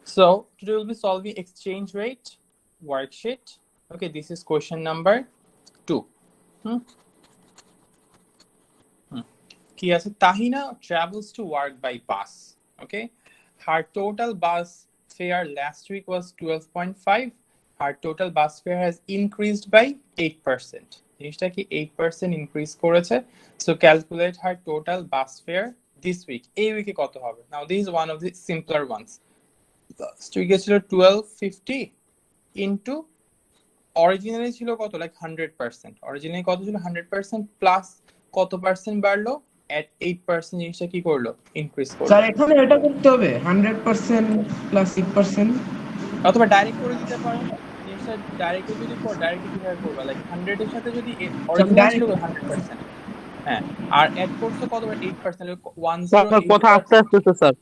So today we'll be solving exchange rate worksheet. Okay, this is question number 2. Ki ase Tahina travels to work by bus. Okay, her total bus fare last week was 12.5. Her total bus fare has increased by 8%. জিনিসটা কি 8% increase করেছে. So calculate her total bus fare this week. এই উইকে কত হবে? Now this is one of the simpler ones. Last week ছিল 1250 into originally ছিল কত, like 100%. Originally কত ছিল? 100% plus কত পার্সেন্ট বাড়লো? At 8% জিনিসটা কি করলো? ইনক্রিজ করলো। স্যার এখানে এটা করতে হবে 100% প্লাস 8%, অথবা ডাইরেক্ট করে দিতে পারো। জিনিসটা ডাইরেক্টলি যদি করো, ডাইরেক্টলি কিভাবে করবা? লাইক 100 এর সাথে যদি অরিজিনাল ছিল 100%, হ্যাঁ, আর অ্যাড করছো কতবার? 8%, আপনার কথা আস্তে 108%। আসতেছে স্যার,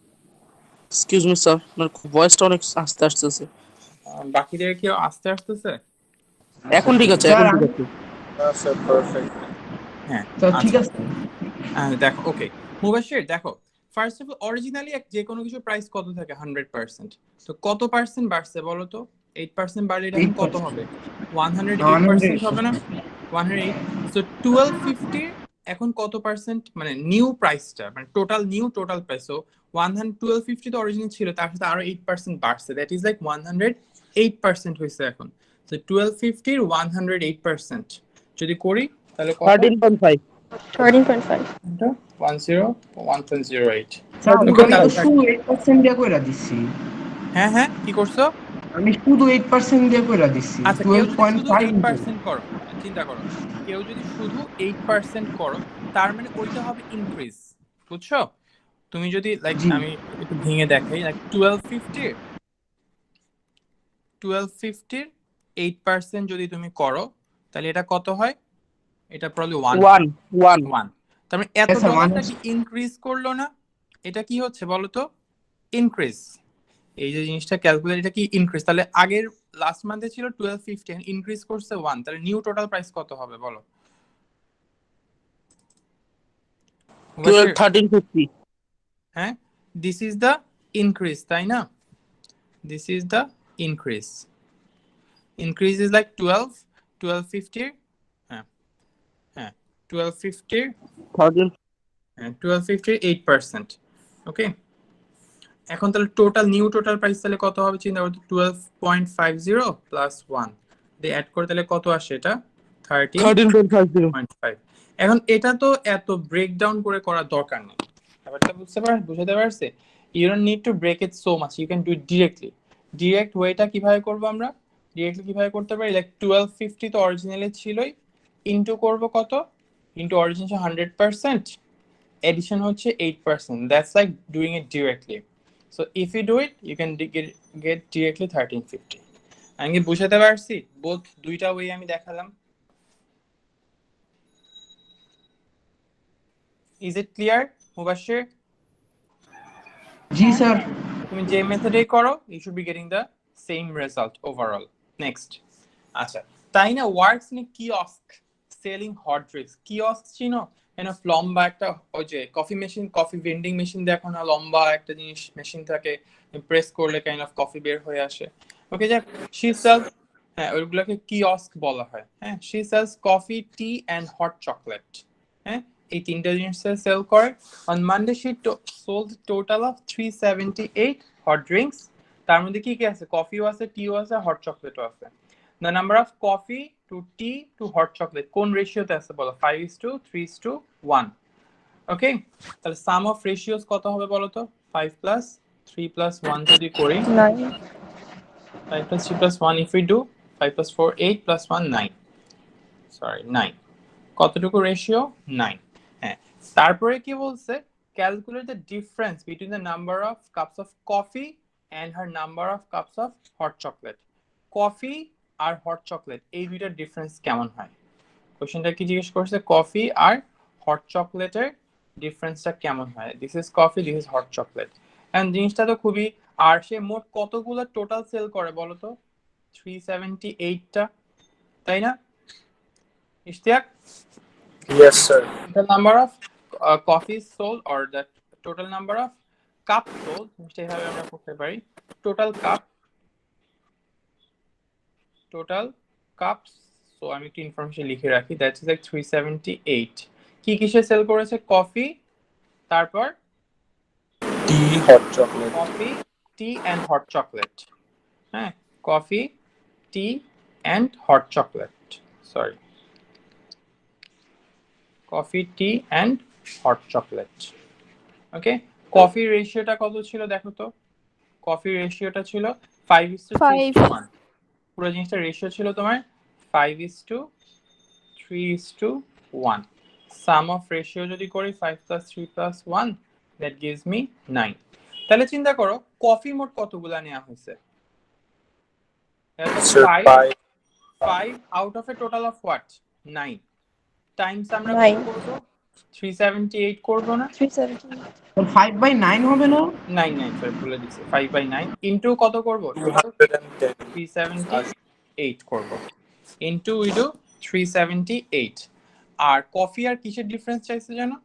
এক্সকিউজ মি স্যার, আপনার ভয়েসটা অনেক আস্তে আসতেছে। বাকিদের কি আস্তে আসতেছে? এখন ঠিক আছে, স্যার এখন ঠিক আছে স্যার পারফেক্ট। হ্যাঁ স্যার ঠিক আচ্ছা, আছে। দেখো, ওকে মুবাশশির, দেখো ফার্স্ট অফ অল অরিজিনালি যে কোনো কিছু প্রাইস কত থাকে? 100%। তো কত পার্সেন্ট বাড়ছে বলো তো? 8% বাড়লে এটা এখন কত হবে? 108% হবে না? 108। সো 1250 এখন কত পার্সেন্ট, মানে নিউ প্রাইসটা, মানে টোটাল প্রাইস। সো 1250 তো অরিজিনাল ছিল, তার সাথে আরো 8% বাড়ছে, দ্যাট ইজ লাইক 108% হয়েছে এখন। সো 1250 এর 108% যদি করি তাহলে কত? 13.5 13.5 108। স্যার ওকে, আমি তো তাহলে শুধু 8% দিয়ে কইরা দিছি। হ্যাঁ কি করছো? আমি শুধু 8% দিয়ে কইরা দিছি। আচ্ছা, কেউ যদি শুধু 12.5 8% করো, চিন্তা করো, কেউ যদি শুধু 8% করো, তার মানে ওইটা হবে ইনক্রিজ, বুঝছো? তুমি যদি লাইক, জি। আমি একটু ভেঙে দেখাই, লাইক 1250 এর 8% যদি তুমি করো, তাহলে এটা কত হয়? এটা প্রবলি 1 হয়। 1, তার মানে এত স্যার ডলারটা কি ইনক্রিজ করলো না? এটা কি হচ্ছে বলো তো? ইনক্রিজ। এই যে জিনিসটা ক্যালকুলেট, এটা কি ইনক্রিজ? তাহলে আগের লাস্ট মান্থে ছিল 1250, ইনক্রিজ করছে 1, তাহলে নিউ টোটাল প্রাইস কত হবে বলো? 1350। হ্যাঁ, দিস ইজ দ্য ইনক্রিজ, তাই না? This is the increase. Increase is like 1250, হ্যাঁ 1250, 8%। ওকে, এখন তাহলে নিউ টোটাল প্রাইস তাহলে কত হবে চিন্তা করো। 12.50 প্লাস 1 দিয়ে অ্যাড করে তাহলে কত আসে? এটা 13.5। এখন এটা তো এত ব্রেকডাউন করে করার দরকার নেই, ব্যাপারটা বুঝতে পারছে? You don't need to break it so much, you can do it directly. Direct ওয়েটা কিভাবে করবো আমরা? ডিরেক্টলি কিভাবে করতে পারি? লাইক 1250 তো অরিজিনালি ছিলই, ইনটু করব কত? ইনটু অরিজিনাল 100%, এডিশন হচ্ছে 8%, that's like doing it directly. So if you do it, you can get directly 1350. আমি কি বুঝাতে পারছি? বোথ দুইটা ওয়ে আমি দেখালাম। Is it clear, Mubashir? জি স্যার। তুমি যে মেথডে করো, you should be getting the same result overall. Next, আচ্ছা, তাই না works in kiosk selling hot drinks. Kiosk চিনো? লম্বা একটা ওই যে coffee machine, coffee vending machine, দেখো না, লম্বা একটা জিনিস মেশিন থাকে, প্রেস করলে কাইন্ড অফ কফি বের হয়ে আসে। ওকে, যাক, শি সেলস, হ্যাঁ ওইগুলোকে কিওস্ক বলা হয়। হ্যাঁ, she sells coffee, tea and hot chocolate. হ্যাঁ, এই তিনটা জিনিস সেল করে। On Monday she sold total of 378 hot drinks. তার মধ্যে কি কি আছে? কফিও আছে, টিও আছে, হট চকলেটও আছে। The number of coffee to tea to hot chocolate কোন রেশিওতে আছে বলো? 5:3:1। ওকে, তাহলে সাম অফ রেশিওস কত হবে বলো তো? 5 plus 3 plus 1 যদি করি, 9 5 plus 3 plus 1, if we do 5 plus 4 8 plus 1 9, sorry 9, কতটুকু রেশিও? 9। হ্যাঁ, তারপরে কি বলছে? Calculate the difference between the number of cups of coffee and her number of cups of hot chocolate. Coffee আর হট চকলেট এই দুইটার ডিফারেন্স কেমন হয়? কোশ্চেনটা কি জিজ্ঞেস করছে? কফি আর হট চকলেটের ডিফারেন্সটা কেমন হয়? This is coffee, this is hot chocolate. And জিনিসটা তো খুবই, আর সে মোট কতগুলো টোটাল সেল করে বলো তো? 378টা, তাই না Ishtiaq? Yes, sir. The number of coffees sold, or the total number of cup sold সেভাবে আমরা করতে পারি টোটাল কাপ সো আমি একটু ইনফরমেশন লিখে রাখি দ্যাট ইজ লাইক 378 কি কিসে সেল করেছে কফি তারপর tea hot chocolate coffee tea and hot chocolate হ্যাঁ coffee tea and hot chocolate sorry coffee tea and hot chocolate okay coffee রেশিওটা কত ছিল দেখো তো কফি রেশিওটা ছিল 5:3:1 পুরো জিনিসটা রেশিও ছিল তোমার 5:3:1 সাম অফ রেশিও যদি করি 5 + 3 + 1 দ্যাট গিভস মি 9 তাহলে চিন্তা করো কফি মোট কতগুলা নেওয়া হয়েছে 5 out of a total of what 9 Times আমরা কত করব 378 করব না 5/9 হবে না 9 সরি ভুলে দিছি 5/9 ইনটু কত করব টোটাল 378 করব ইনটু উই ডু 378 আর কফি আর কিসের ডিফারেন্স চাইছে জানো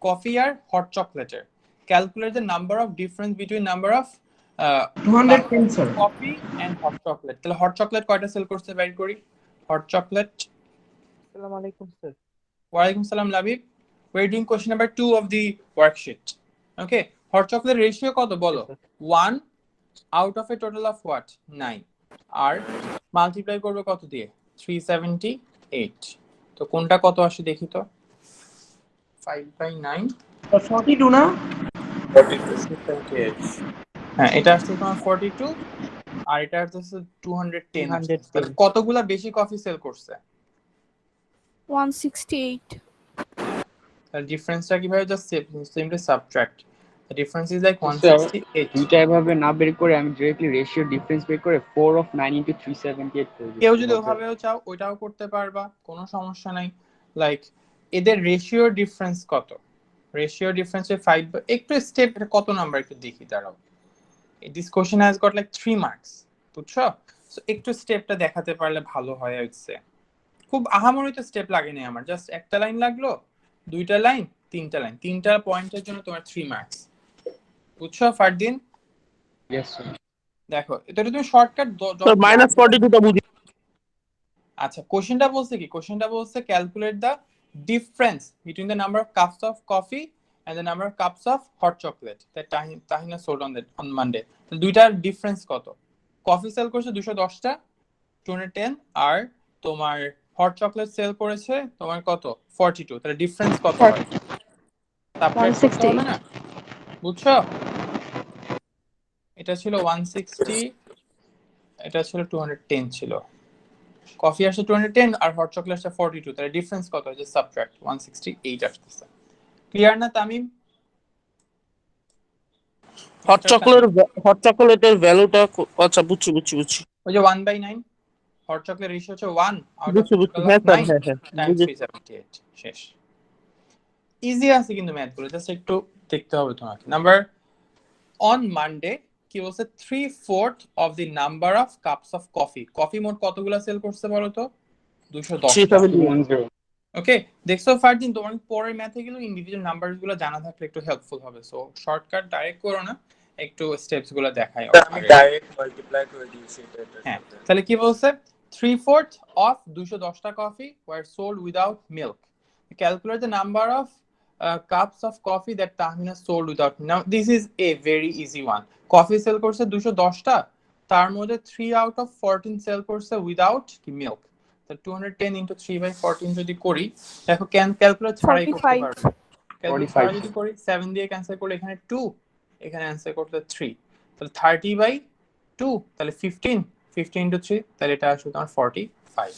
কফি আর হট চকলেটের calculate the number of difference between number of 210 sir coffee and hot chocolate তাহলে হট চকলেট কয়টা সেল করতে বাইর করি হট চকলেট আসসালামু আলাইকুম স্যার ওয়ালাইকুম সালাম Labib we are doing question number 2 of the worksheet okay hot chocolate ratio কত বলো 1 out of a total of what 9 আর মাল্টিপ্লাই করবে কত দিয়ে 378 তো কোনটা কত আসে দেখি তো 5/9 42 না 378 হ্যাঁ এটা আসছে তোমার 42 আর এটা আসছে 210 তাহলে কতগুলা বেশি কফি সেল করছে 168 the difference টা কিভাবে just simply subtract the difference is like 168 দুইটা এভাবে না বের করে আমি ডাইরেক্টলি রেশিও ডিফারেন্স বের করে 4 অফ 9 into 378 করে দিই কেউ যদি ওভাবেও চাও ওইটাও করতে পারবা কোনো সমস্যা নাই লাইক এদের রেশিও ডিফারেন্স কত রেশিও ডিফারেন্স 5 একটু স্টেপ এটা কত নাম্বার একটু দেখি দাঁড়াও this question has got like 3 marks বুঝছো সো একটু স্টেপটা দেখাতে পারলে ভালো হয় হচ্ছে খুব আহামরি তো স্টেপ লাগেনি আমার জাস্ট একটা লাইন লাগলো দুইটা লাইন তিনটা পয়েন্টের জন্য তোমার 3 মার্কস বুঝছো ফারদিন ইয়েস স্যার দেখো এটা তুমি শর্টকাট স্যার -42 টা বুঝি আচ্ছা কোশ্চেনটা বলছে কি কোশ্চেনটা বলছে calculate the difference between the number of cups of coffee and the number of cups of hot chocolate that Tahina sold on Monday তো দুইটার ডিফারেন্স কত কফি সেল করছে 210 টা 210 আর তোমার হট চকলেট সেল করেছে তোমার কত 42 তাহলে ডিফারেন্স কত হয় সাবট্রাক্ট করতে হবে না বুঝছো এটা ছিল 160 এটা ছিল 210 ছিল কফি আসছে 210 আর হট চকলেট আসছে 42 তাহলে ডিফারেন্স কত হয় জাস্ট সাবট্রাক্ট 168 আসছে ক্লিয়ার না তামিম হট চকোলেটের ভ্যালুটা আচ্ছা বুঝছি ওই যে 1/9 হট চকলেট রেশিও হচ্ছে 1 আউট অফ বুঝছি হ্যাঁ স্যার হ্যাঁ টাইমস 378 শেষ ইজি আছে কিন্তু ম্যাথ গুলো জাস্ট একটু দেখতে হবে তোমাকে নাম্বার অন মানডে কি বলছে 3/4 of the number of cups of coffee coffee মোট কতগুলা সেল করছে বলো তো 210 ওকে দেখছো ফারদিন তোমার পরের ম্যাথে গেলে ইন্ডিভিজুয়াল নাম্বারস গুলো জানা থাকলে একটু হেল্পফুল হবে সো শর্টকাট ডাইরেক্ট করো না একটু স্টেপস গুলো দেখাই আমি ডাইরেক্ট মাল্টিপ্লাই করে দিয়েছি হ্যাঁ তাহলে কি বলছে 3/4 of 210 টা coffee were sold without milk. Calculate the number of cups of coffee that Tahmina sold without milk. Now this is a very easy one. Coffee sell করছে 210 টা তার মধ্যে 3 out of 14 sell করছে without milk. So 210 into 3/14 যদি করি দেখো calculate ছাড়াই করতে পারবে 45 যদি করি 7 দিয়ে ক্যান্সেল করলে এখানে 2 এখানে অ্যানসার করতে 3 তাহলে 30/2 তাহলে 15 into 3 তাহলে এটা আসলে তোমার 45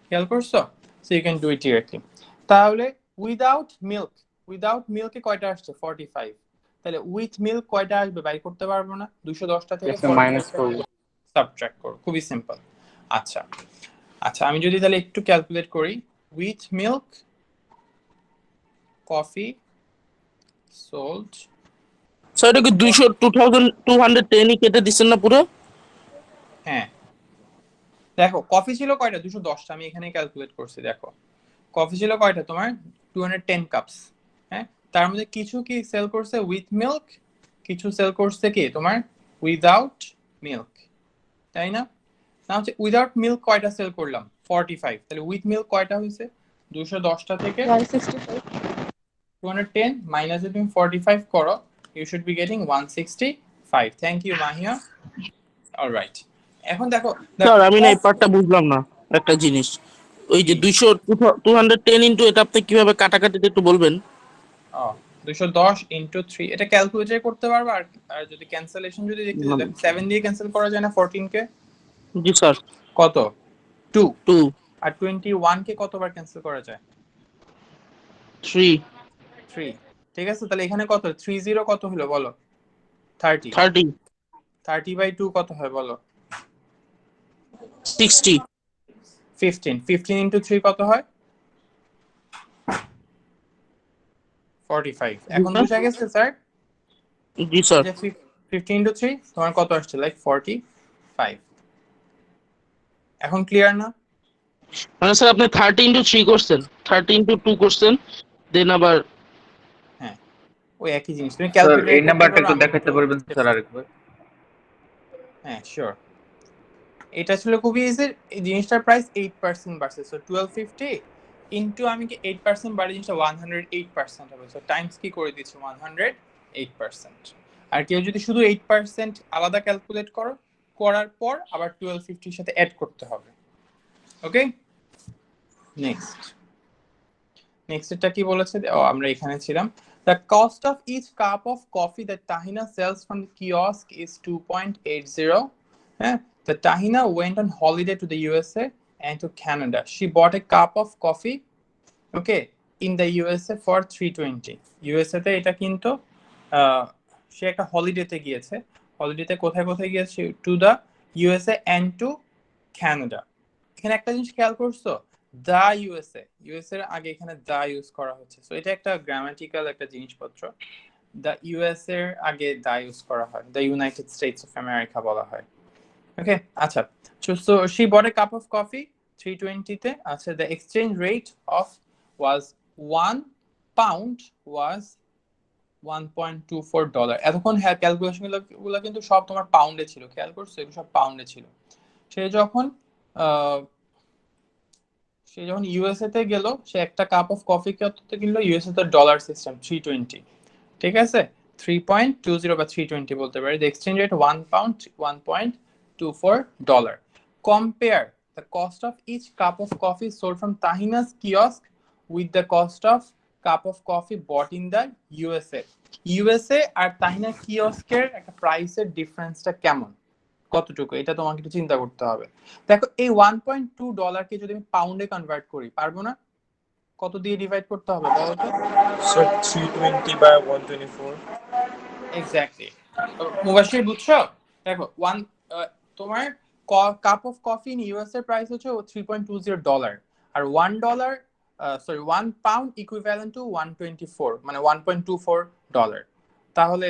খেয়াল করছো so you can do it directly তাহলে উইদাউট মিল্ক এ কয়টা আসছে 45 তাহলে উইথ মিল্ক কয়টা আসবে বাই করতে পারবো না 210 টা থেকে মাইনাস করব সাবট্রাক্ট করব খুবই সিম্পল আচ্ছা আমি যদি তাহলে একটু ক্যালকুলেট করি with milk coffee sold sir এটা কি 2210 ই কেটে দিছেন না পুরো হ্যাঁ দেখো কফি ছিল কয়টা 210 টা আমি এখানে ক্যালকুলেট করছি দেখো কফি ছিল কয়টা তোমার 210 কাপস হ্যাঁ তার মধ্যে কিছু কি সেল করছে উইথ মিল্ক কিছু সেল করছে কি তোমার উইদাউট মিল্ক, তাই না? না হচ্ছে উইদাউট মিল্ক কয়টা সেল করলাম 45, তাহলে উইথ মিল্ক কয়টা হয়েছে 210টা থেকে 165. 210 মাইনাস যদি তুমি 45 করো you should be getting 165। Thank you Mahiya. Alright, এখন দেখো স্যার আমি না এই পার্টটা বুঝলাম না একটা জিনিস, ওই যে 210 ইনটু এটা আপনি কিভাবে কাটাকাটিতে একটু বলবেন? 210 ইনটু 3 এটা ক্যালকুলেটর করতে পারবে। আর যদি ক্যান্সেলেশন যদি দেখতে চাও 7 দিয়ে ক্যান্সেল করা যায় না 14 কে? জি স্যার। কত 2। 2 আর 21 কে কতবার ক্যান্সেল করা যায়? 3 3। ঠিক আছে, তাহলে এখানে কত 30 কত হলো বলো? 30। 30 30/2 কত হয় বলো? 60 15। 15 ইনটু 3 কত হয়? 45। এখন বুঝা গেছে স্যার? জি স্যার। 15 ইনটু 3 তোমার কত আসছে? লাইক 45। এখন ক্লিয়ার না? মানে স্যার আপনি 30 ইনটু 3 করছেন, 30 ইনটু 2 করছেন, দেন আবার হ্যাঁ ওই একই জিনিস। তুমি স্যার ক্যালকুলেটর এই নাম্বারটা একটু দেখাতে পারবেন স্যার আরেকবার? হ্যাঁ শিওর। এটা ছিল খুবই ইজি। এই জিনিসটার প্রাইস 8% বাড়ছে, সো 1250 ইনটু আমি কি 8% বাড়ে জিনিসটা 108% হবে, সো টাইমস কি করে দিচ্ছি 108%। আর কেউ যদি শুধু 8% আলাদা ক্যালকুলেট করো, করার পর আবার 1250 এর সাথে অ্যাড করতে হবে। ওকে, নেক্সট এটা কি বলেছে? আমরা এখানে ছিলাম। The cost of each cup of coffee that Tahina sells from the kiosk is 2.80. The Tahina went on holiday to the USA and to Canada. She bought a cup of coffee, okay, in the USA for 320. USA তে এটা কিন্তু সে একটা হলিডেতে গিয়েছে। হলিডেতে কোথায় কোথায় গিয়েছে? To the USA and to Canada. এখানে একটা জিনিস খেয়াল করছো, দা ইউএসএ এর আগে এখানে দা ইউজ করা হচ্ছে, সো এটা একটা গ্রামাটিক্যাল একটা জিনিসপত্র। দা ইউএসএ এর আগে দা ইউজ করা হয়, the United States of America বলা হয়। ওকে, আচ্ছা, so she bought a cup of coffee 320 তে। আচ্ছা, the exchange rate of was 1 pound was $1.24। এতক্ষণ হ্যাঁ ক্যালকুলেশন গুলো কিন্তু সব তোমার পাউন্ডে ছিল, খেয়াল করছো এগুলো সব পাউন্ডে ছিল। সে যখন ইউএসএ তে গেল, সে একটা কাপ অফ কফি কত কিনলো? ইউএসএ তো ডলার সিস্টেম 320, ঠিক আছে, 3.20 বা 320 বলতে পারি। The exchange rate 1 pound $1.24। Compare the cost of each cup of coffee sold from Tahina's kiosk with the cost of cup of coffee bought in the USA আর তাহিনা কিয়স্কের একটা প্রাইসের ডিফারেন্সটা কেমন, কতটুকু, এটা তোমাকে একটু চিন্তা করতে হবে। দেখো এই $1.2 কে যদি আমি পাউন্ডে কনভার্ট করি, পারবো না? কত দিয়ে ডিভাইড করতে হবে বলো তো? So 320 by 124. এক্স্যাক্টলি। মুবাশির বুঝছো? দেখো তোমার cup of coffee in US এর প্রাইস হচ্ছে $3.20, আর $1 সরি 1 পাউন্ড ইকুইভ্যালেন্ট টু 124, মানে $1.24। তাহলে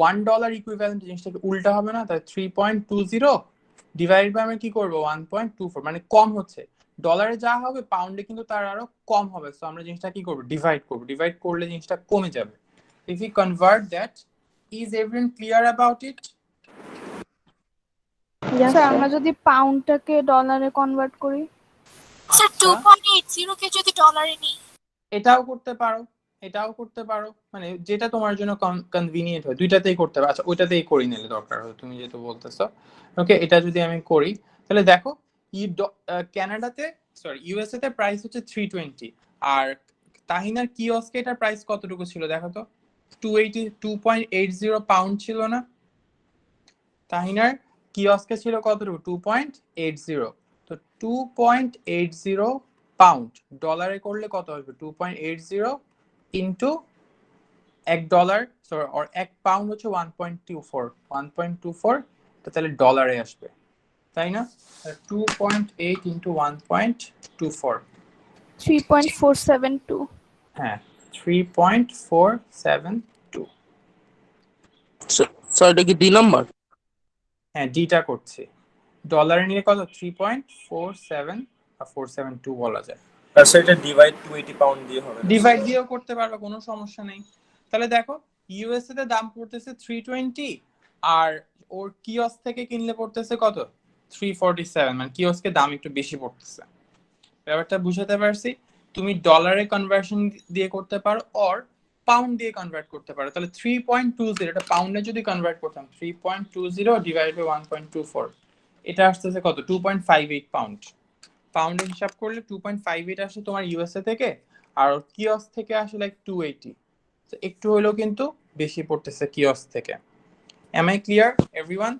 $1 ইকুইভ্যালেন্ট জিনিসটাকে উল্টা হবে না? তাহলে 3.20 ডিভাইড বাই আমরা কি করবো 1.24, মানে কম হচ্ছে। ডলারে যা হবে পাউন্ডে কিন্তু তার আরো কম হবে, সো আমরা জিনিসটা কি করবো ডিভাইড করবো, ডিভাইড করলে জিনিসটা কমে যাবে। If you convert that, is everyone clear about it? Sir আমরা যদি পাউন্ডটাকে ডলারে কনভার্ট করি, স্যার 2.80 কে যদি ডলারে নিই, এটাও করতে পারো, এটাও করতে পারো, মানে যেটা তোমার জন্য কনভিনিয়েন্ট হয় দুইটাতেই করতে পারো। আচ্ছা ওইটাতেই করে নিলে দরকার হয়, তুমি যেহেতু বলতেছো। ওকে, এটা যদি আমি করি তাহলে দেখো কানাডাতে সরি ইউএসএ তে প্রাইস হচ্ছে 320, আর তাহিনার কিয়স্কে এটার প্রাইস কতটুকু ছিল দেখো তো? 2.80 পাউন্ড ছিল না? তাহিনার কিয়স্কে ছিল কতটুকু? 2.80। তো 2.80 পাউন্ড ডলারে করলে কত আসবে? 2.80 ইন্টু $1, সরি আর 1 পাউন্ড হচ্ছে 1.24 তাহলে ডলারে আসবে, তাই না? 2.8 ইন্টু 1.24, 3.472। হ্যাঁ 3.472। স্যার এটা কি দুই নাম্বার? হ্যাঁ ডিটা করছি, ডলারে নিয়ে কত 3.47 বা 472 বলা যায়। আচ্ছা এটা ডিভাইড 280 পাউন্ড দিয়ে হবে। ডিভাইড দিয়েও করতে পারবে, কোনো সমস্যা নেই। তাহলে দেখো ইউএসএ তে দাম পড়তেছে 320 আর ওর কিওস থেকে কিনলে পড়তেছে কত 347, মানে কিওসকে দাম একটু বেশি পড়তেছে। ব্যাপারটা বুঝাতে পারছি? তুমি ডলারে কনভার্সন দিয়ে করতে পারো অর পাউন্ড দিয়ে কনভার্ট করতে পারো। তাহলে 3.20 এটা পাউন্ডে যদি কনভার্ট করতাম 3.20 ডিভাইড বাই 1.24 এটা আসতেছে কত 2.58 পাউন্ড। পাউন্ডে হিসাব করলে 2.58 আসে তোমার ইউএসএ থেকে, আর কিওস থেকে আসে লাইক 280। তো একটু হলেও কিন্তু বেশি পড়তেছে কিওস থেকে। Am I clear everyone?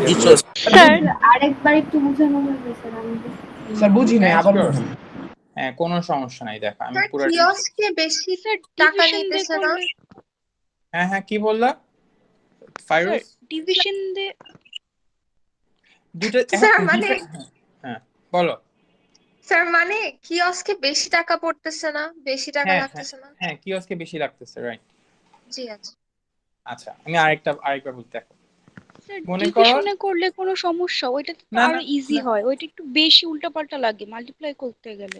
জি স্যার। স্যার আরেকবার একটু বুঝানো হবে স্যার, আমি স্যার বুঝি নাই, আবার Sure. বলুন। হ্যাঁ কোনো সমস্যা নাই, দেখো আমি স্যার পুরো কিওস্কে বেশি টাকা নিতেছে না? হ্যাঁ হ্যাঁ কি বললা ফাইরুজ? ডিভিশন দে দুটো স্যার মানে হ্যাঁ বলো। স্যার মানে কিওস্কে বেশি টাকা পড়তেছে না, বেশি টাকা হ্যাঁ লাগতেছে না? হ্যাঁ কিওসকে বেশি লাগতেছে, রাইট। জি আচ্ছা। আচ্ছা আমি আরেকবার বলতে দেখো, স্যার মনে করো ডিভিশনে করলে কোনো সমস্যা, ওইটা তো না, আরো না, ইজি না। হয়, ওইটা একটু বেশি উল্টাপাল্টা লাগে মাল্টিপ্লাই করতে গেলে।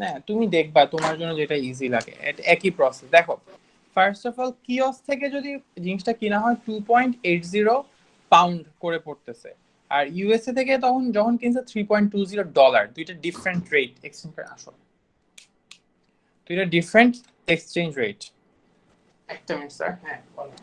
না তুমি দেখবা তোমার জন্য যেটা ইজি লাগে, একই প্রসেস। দেখো ফার্স্ট অফ অল কিওস থেকে যদি জিনিসটা কিনা হয় 2.80 পাউন্ড করে পড়তেছে, আর ইউএসএ থেকে তখন যখন কিনছে 3.20 ডলার। দুইটা ডিফারেন্ট রেট এক্সচেঞ্জ করে আসো, দুইটা ডিফারেন্ট এক্সচেঞ্জ রেট। একটা মিনিট স্যার, হ্যাঁ বলো।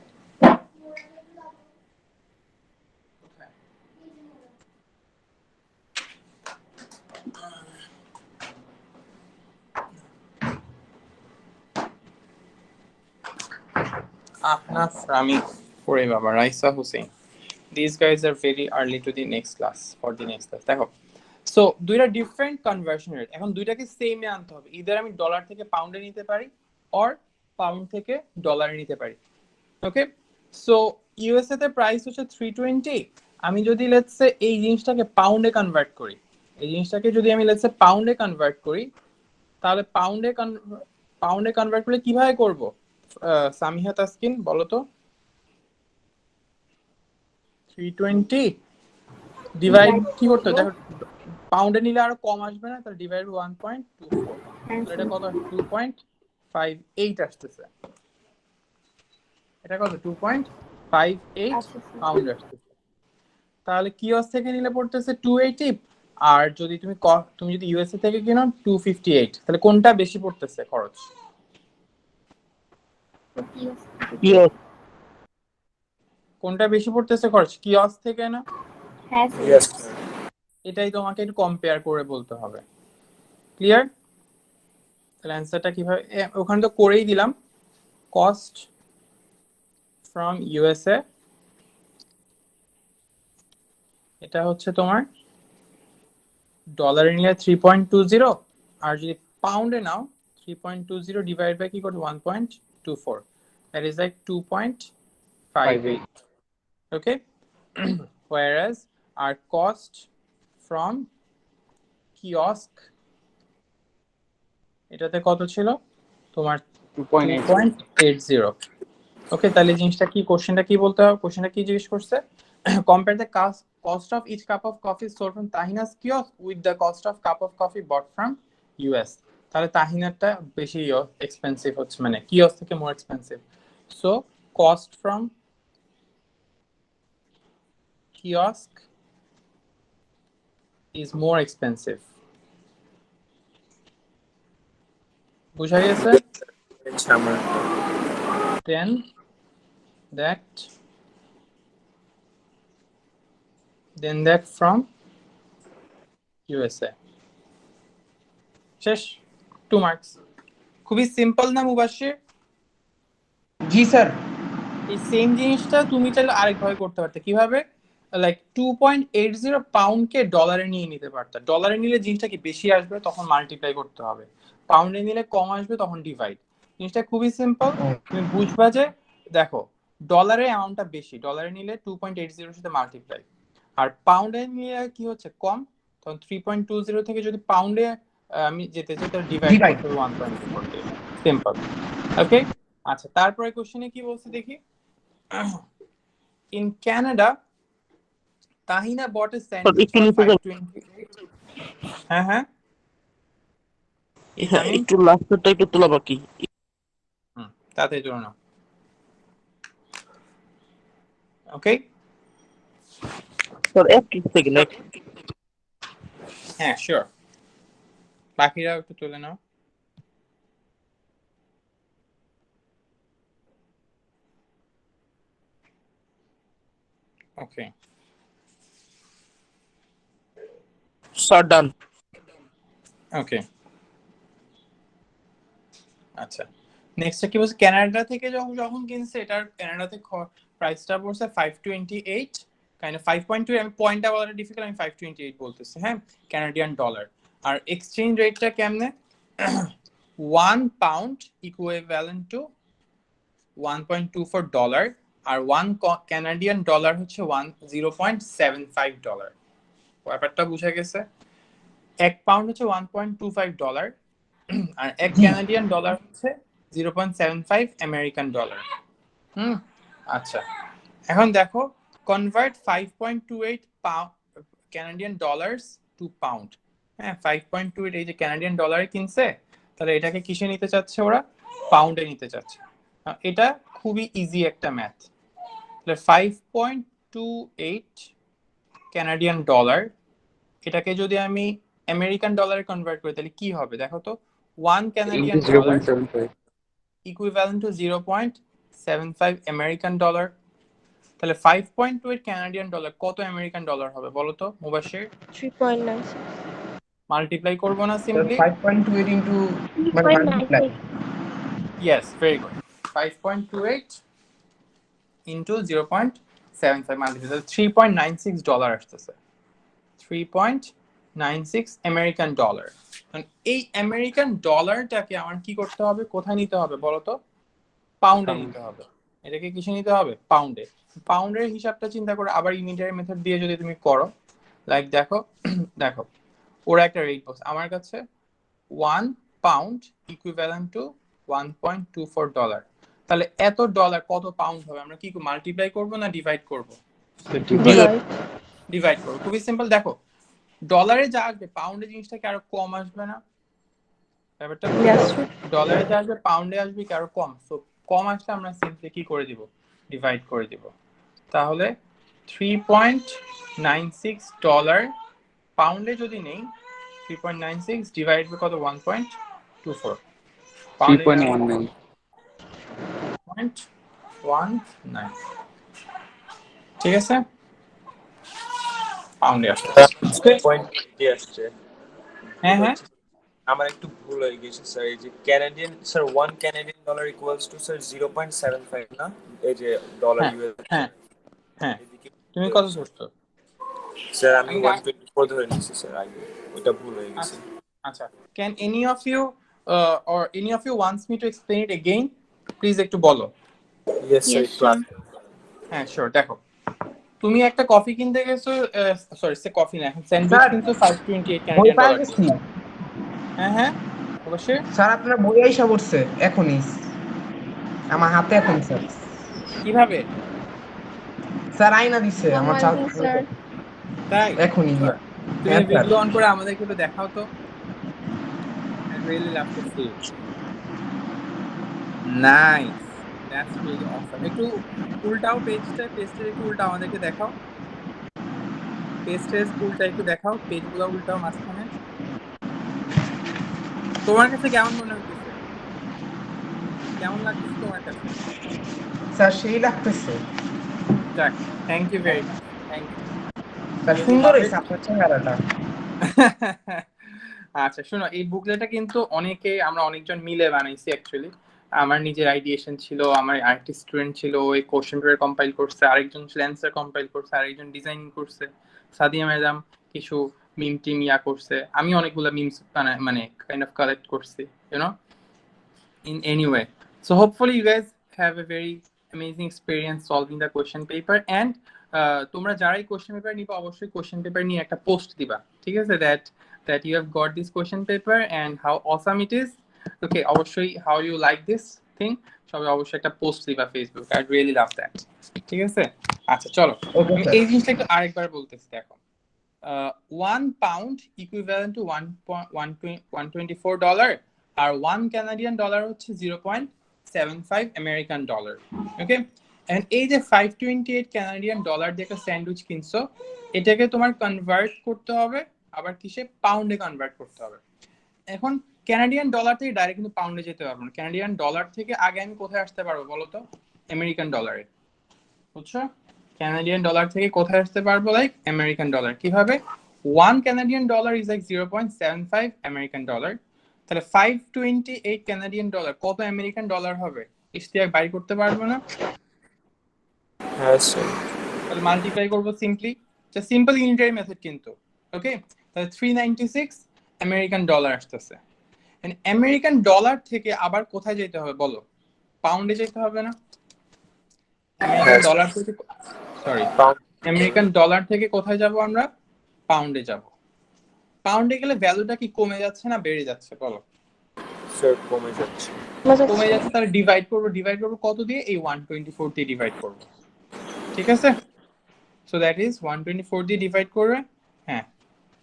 Ahnaf Rami Pure Baba, Raisa Hussein. These guys are very early to the next class, for the next class. দেখো সো দুইটা ডিফারেন্ট কনভার্সন রেট, এখন দুইটাকে সেমে আনতে হবে। ইদার আমি ডলার থেকে পাউন্ডে নিতে পারি অর পাউন্ড থেকে ডলারে নিতে পারি। ওকে সো ইউএসএ তে প্রাইস হচ্ছে 320। আমি যদি লেটস সে এই জিনিসটাকে পাউন্ডে কনভার্ট করি, এই জিনিসটাকে যদি আমি লেটস সে পাউন্ডে কনভার্ট করি, তাহলে পাউন্ডে কনভার্ট করলে কিভাবে করব? সামিহা তাসকিন বলো তো। 320 ডিভাইড কি করতে হবে? দেখো পাউন্ডে নিলে আরো কম আসবে না, তাহলে ডিভাইড 1.24, এটা কত 2.58 আসতেছে। এটা কত 2.58 পাউন্ড আসতেছে। তাহলে কিওস থেকে নিলে পড়তেছে 280, আর যদি তুমি যদি ইউএসএ থেকে কিনো 258। তাহলে কোনটা বেশি পড়তেছে খরচ? কিওস। কোনটা বেশি পড়তেছে খরচ, কিওস থেকে না? হ্যাঁ Yes. এটাই তোমাকে একটু কম্পেয়ার করে বলতে হবে। ক্লিয়ার? তাহলে অ্যান্সারটা কিভাবে, ওখানে তো করেই দিলাম। কস্ট ফ্রম ইউএসএ, এটা হচ্ছে তোমার ডলারে নিলে 3.20, আর যদি পাউন্ডে নাও 3.20 ডিভাইড বাই কি করবে 1.24, that is like 2.58. Okay whereas our cost from kiosk এটাতে কত ছিল তোমার 2.80। ওকে তাহলে জিনিসটা কি, কোশ্চেনটা কি বলতে হবে? কোশ্চেনটা কি জিজ্ঞেস করছে? compare the cost of each cup of coffee sold from Tahina's kiosk with the cost of cup of coffee bought from US. তাহলে তাহিনারটা বেশি এক্সপেন্সিভ হচ্ছে, মানে কিওস থেকে more expensive. So cost from kiosk is more expensive. বুঝা গেছে? Then that from USA. শেষ, 2 marks. খুবই simple না মুবাশশির? জি স্যার। এই সেম জিনিসটা তুমি চাইলে আরেকভাবে করতে পারতে। কিভাবে? লাইক 2.80 পাউন্ডকে ডলারে নিয়ে নিতে পারতা। ডলারে নিলে জিনিসটা কি বেশি আসবে, তখন মাল্টিপ্লাই করতে হবে। পাউন্ডে নিলে কম আসবে, তখন ডিভাইড। জিনিসটা খুবই সিম্পল, তুমি বুঝবা যে দেখো ডলারে অ্যামাউন্টটা বেশি, ডলারে নিলে 2.80 এর সাথে মাল্টিপ্লাই, আর পাউন্ডে নিলে কি হচ্ছে কম, তখন 3.20 থেকে যদি পাউন্ডে আমি যেতে চাই তাহলে ডিভাইড করতে হবে 1.24 দিয়ে। সিম্পল। ওকে আচ্ছা তারপরে কোশ্চেনে কি বলছে দেখি। In Canada, Tahina bought a sandwich for 528. হ্যাঁ একটু লাস্টেরটা একটু তোলা বাকি। তাতে জন্য না। ওকে, স্যার এক সেকেন্ড। হ্যাঁ শিওর, বাকিরাও একটু তুলে নাও। ওকে স্যার ডান। ওকে আচ্ছা, নেক্সট কি বলছে, কানাডা থেকে যখন কিনছে এটার কানাডাতে প্রাইসটা পড়ছে 528, কাইন্ড অফ 5.2, আমি পয়েন্টটা বলাটা ডিফিকাল্ট, আমি 528 বলতেছি, হ্যাঁ, কানাডিয়ান ডলার। আর এক্সচেঞ্জ রেটটা কেমনে, 1 পাউন্ড ইকুইভ্যালেন্ট টু 1.24 ডলার, আর 1 কানাডিয়ান ডলার হচ্ছে 0.75 ডলার। ব্যাপারটা বুঝা গেছে? 1 পাউন্ড হচ্ছে 1.25 ডলার, আর 1 কানাডিয়ান ডলার হচ্ছে 0.75 আমেরিকান ডলার। আচ্ছা, এখন দেখো, convert 5.28 Canadian dollars to pound. হ্যাঁ, 5.28 এই যে কানাডিয়ান ডলারে কিনছে, তাহলে এটাকে কিসে নিতে চাচ্ছে ওরা, পাউন্ডে নিতে চাচ্ছে। এটা খুবই ইজি একটা ম্যাথ। তাহলে 5.28 কানাডিয়ান ডলার, এটাকে যদি আমি আমেরিকান ডলারে কনভার্ট করি তাহলে কি হবে দেখো তো, 1 Canadian dollar equivalent to 0.75 American dollar. তাহলে 5.28 কানাডিয়ান ডলার কত আমেরিকান ডলার হবে বলো তো মুবাশির? 3.96 মাল্টিপ্লাই করব না সিম্পলি? 5.28 into মানে multiply. Yes, very good. 5.28 into 0.75 multiply, 3.96 dollar আসতেছে, 3.96 আমেরিকান ডলার। এই আমেরিকান ডলারটাকে আমার কি করতে হবে, কোথায় নিতে হবে বলো তো? পাউন্ডে নিতে হবে। এটাকে কিসে নিতে হবে? পাউন্ডে। পাউন্ডের হিসাবটা চিন্তা করে আবার ইউনিটারি মেথড দিয়ে যদি তুমি করো, লাইক দেখো দেখো ওরা একটা রেট বলছে আমার কাছে 1 পাউন্ড ইকুইভ্যালেন্ট টু 1.24 ডলার। তাহলে এত ডলার কত পাউন্ড হবে, আমরা কি মাল্টিপ্লাই করব না ডিভাইড করব? ডিভাইড করব। খুবই সিম্পল, দেখো ডলারে যা আসবে পাউন্ডে জিনিসটা কি আরো কম আসবে না? ব্যাপারটা ডলারে যা আসবে পাউন্ডে আসবে কি আরো কম? সো কম আসলে আমরা সিম্পলি কি করে দিব, ডিভাইড করে দিব। তাহলে 3.96 ডলার পাউন্ডে যদি নেই, 3.96 ডিভাইড বাই কত, 1.24, পাউন্ডে 0.19, ঠিক আছে, পাউন্ডে আসবে। পয়েন্ট আসছে। হ্যাঁ হ্যাঁ, আমার একটু ভুল হয়ে গেছে স্যার, এই যে Canadian sir 1 Canadian dollar equals to sir 0.75 না, এই যে ডলার ইউএস। হ্যাঁ হ্যাঁ, তুমি কত ধরছো? স্যার আমি 124 ধরে নিয়েছি স্যার, আগে ওটা ভুল হয়ে গেছে। আচ্ছা, can any of you or any of you wants me to explain it again? Please একটু বলো। Yes sir, class. হ্যাঁ শিওর, দেখো তুমি একটা কফি কিনতে গেছো, সরি সে কফি না, এখন স্যান্ডউইচ কিন্তু 528 কানাডিয়ান ডলার। হ্যাঁ হ্যাঁ অবশ্যই স্যার আপনার বই আইসা পড়ছে এখনই আমার হাতে, এখন স্যার। কিভাবে? স্যার আইনা দিছে আমার চাল, স্যার তাই এখনই। তুমি ভিডিও অন করে আমাদেরকে একটু দেখাও তো। I really love to see it. Nice. That's really awesome. একটু উল্টাও পেজটা একটু উল্টাও, আমাদেরকে দেখাও। পেজটা উল্টা একটু দেখাও, পেজগুলো উল্টাও মাঝখানে। তোমার কাছে কেমন মনে হচ্ছে? কেমন লাগছে তোমার কাছে? স্যার সেই লাগতেছে। যাক, thank you very much, thank you. Sir সুন্দর হয়েছে আপনার চেহারাটা। আচ্ছা শোনো, এই বুকলেটটা কিন্তু আমরা অনেকজন মিলে বানাইছি অ্যাকচুয়ালি। আমার নিজের আইডিয়েশন ছিল, আমার আরেকটি স্টুডেন্ট ছিল ওই কোশ্চেন পেপার কম্পাইল করছে, আরেকজন অ্যান্সার কম্পাইল করছে, আরেকজন ডিজাইনিং করছে, সাদিয়া ম্যাডাম কিছু মিম টিম করছে, আমি অনেকগুলো মিমস মানে কাইন্ড অফ কালেক্ট করছি, you know, in any way. So hopefully you guys have a very amazing experience solving the question paper, and তোমরা যারাই কোশ্চেন পেপার নিবা অবশ্যই কোশ্চেন পেপার নিয়ে একটা পোস্ট দিবা, ঠিক আছে, that you have got this question paper and how awesome it is. Okay, অবশ্যই how you like this thing, সবাই অবশ্যই একটা পোস্ট দিবা Facebook. I really love that, ঠিক আছে। আচ্ছা চলো, আমি এই জিনিসটা একটু আরেকবার বলতেছি, দেখো 1 পাউন্ড ইকুইভ্যালেন্ট টু 124 ডলার, আর 1 কানাডিয়ান ডলার হচ্ছে 0.75 আমেরিকান ডলার। ওকে, এন্ড এই যে 528 কানাডিয়ান ডলার দিয়ে একটা স্যান্ডউইচ কিনছো, এটাকে তোমার কনভার্ট করতে হবে আবার কিসে, পাউন্ডে কনভার্ট করতে হবে। এখন কানাডিয়ান ডলার থেকে ডাইরেক্ট কিন্তু পাউন্ডে যেতে পারবো না, কানাডিয়ান ডলার থেকে আগে আমি কোথায় আসতে পারবো বলো তো, আমেরিকান ডলারে, বুঝছো? কানাডিয়ান ডলার থেকে কোথায় আসতে পারবো, লাইক আমেরিকান ডলার। কিভাবে? 1 Canadian dollar is like 0.75 American dollar. তাহলে 528 কানাডিয়ান ডলার কত আমেরিকান ডলার হবে? ইশতিয়াক বাইর করতে পারবো না? হ্যাঁ স্যার। তাহলে মাল্টিপ্লাই করবো simply, just simple unitary method কিন্তু। ওকে, তাহলে 396 আমেরিকান ডলার আসতেছে। আমেরিকান ডলার থেকে আবার কোথায় যেতে হবে বলো, পাউন্ডে যেতে হবে না? আমেরিকান ডলার থেকে, সরি, আমেরিকান ডলার থেকে কোথায় যাব আমরা, পাউন্ডে যাব। পাউন্ডে গেলে ভ্যালুটা কি কমে যাচ্ছে না বেড়ে যাচ্ছে বলো? স্যার কমে যাচ্ছে। কমে যাচ্ছে, তাহলে ডিভাইড করবো কত দিয়ে, এই 124 দিয়ে ডিভাইড করবো, ঠিক আছে? সো দ্যাট ইজ 124 দিয়ে ডিভাইড করবে, হ্যাঁ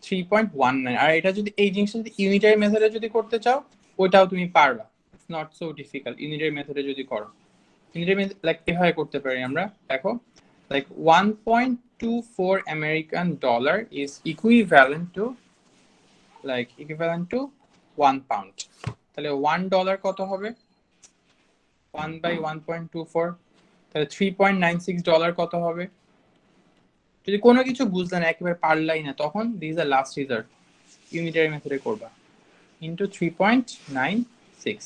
3.19। আর এটা যদি এই জিনিসটা যদি ইউনিটারি মেথডে যদি করতে চাও ওইটাও তুমি পারবা, it's not so difficult. Unitary মেথডে যদি করো, ইউনিটারি মেথড লাইক এভাবে করতে পারি আমরা, দেখো like 1.24 American dollar is equivalent to 1 pound. তাহলে $1 কত হবে, 1/1.24, তাহলে $3.96 কত হবে? যদি কোনো কিছু বুঝলে না, একেবারে পারলাই না, তখন দিস আর লাস্ট রিজাল্ট, ইউনিটারি মেথডে করবা, ইনটু 3.96।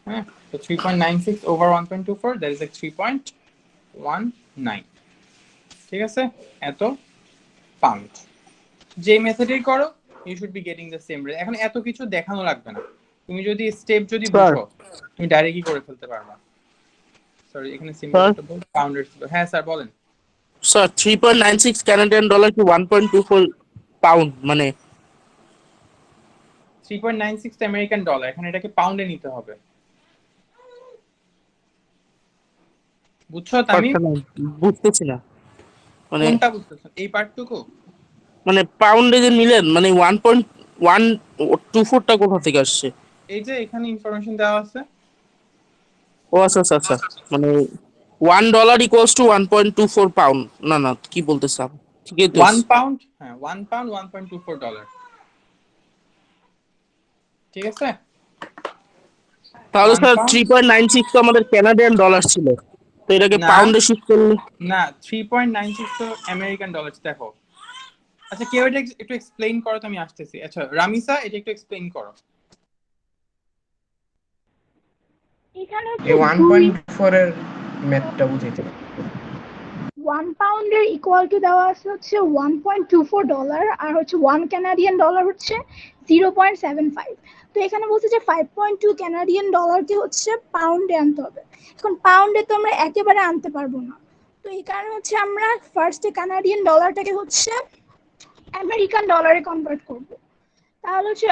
হ্যাঁ, তো 3.96 ওভার 1.24, দ্যাট ইজ লাইক 3.19, ঠিক আছে? এত পাউন্ড। যে মেথডেই করো you should be getting the same rate. এখন এত কিছু দেখানো লাগবে না, তুমি যদি স্টেপ যদি বুঝো তুমি ডাইরেক্টলি করে ফেলতে পারবা। সরি, এখানে সিম্পল একটা বল, পাউন্ডের ছিল। হ্যাঁ স্যার বলেন। স্যার 3.96 কানাডিয়ান ডলার কি 1.24 পাউন্ড, মানে 3.96 আমেরিকান ডলার, এখানে এটাকে পাউন্ডে নিতে হবে, বুঝছো? আমি বুঝতেছি না, মানে কোনটা বুঝতেছেন, এই পার্টটুকু? মানে পাউন্ডে যে নিলেন, মানে 1.124 টা কোথা থেকে আসছে? এই যে এখানে ইনফরমেশন দেওয়া আছে। ও আচ্ছা আচ্ছা আচ্ছা, মানে $1 ইকুয়ালস টু 1.24 পাউন্ড। না না, কি বলতেছ আপনি? ঠিকই তো। 1 পাউন্ড, হ্যাঁ 1 পাউন্ড 1.24 ডলার, ঠিক আছে? তাহলে 1 স্যার পাউন্ড 3.96 তো আমাদের কানাডিয়ান ডলার ছিল, তো এটাকে না পাউন্ডে শিফট করলে? না, 3.96 তো আমেরিকান ডলার। দেখো, আচ্ছা কেউ এটা একটু এক্সপ্লেইন করো তো, আমি আসতেছি। আচ্ছা রামিসা, এটা একটু এক্সপ্লেইন করো। এখানে এই হচ্ছে 1.4 এর ম্যাথটা বুঝাইতে। 1 পাউন্ডের ইকুয়াল টু দেওয়া আছে হচ্ছে $1.24, আর হচ্ছে 1 কানাডিয়ান ডলার হচ্ছে 0.75। তো এখানে বলছে যে 5.2 কানাডিয়ান ডলারকে হচ্ছে পাউন্ডে আনতে হবে। এখন পাউন্ডে তো আমরা একেবারে আনতে পারবো না, তো এই কারণে হচ্ছে আমরা ফার্স্টে কানাডিয়ান ডলারটাকে হচ্ছে আমেরিকান ডলারে কনভার্ট করব। তাহলে হচ্ছে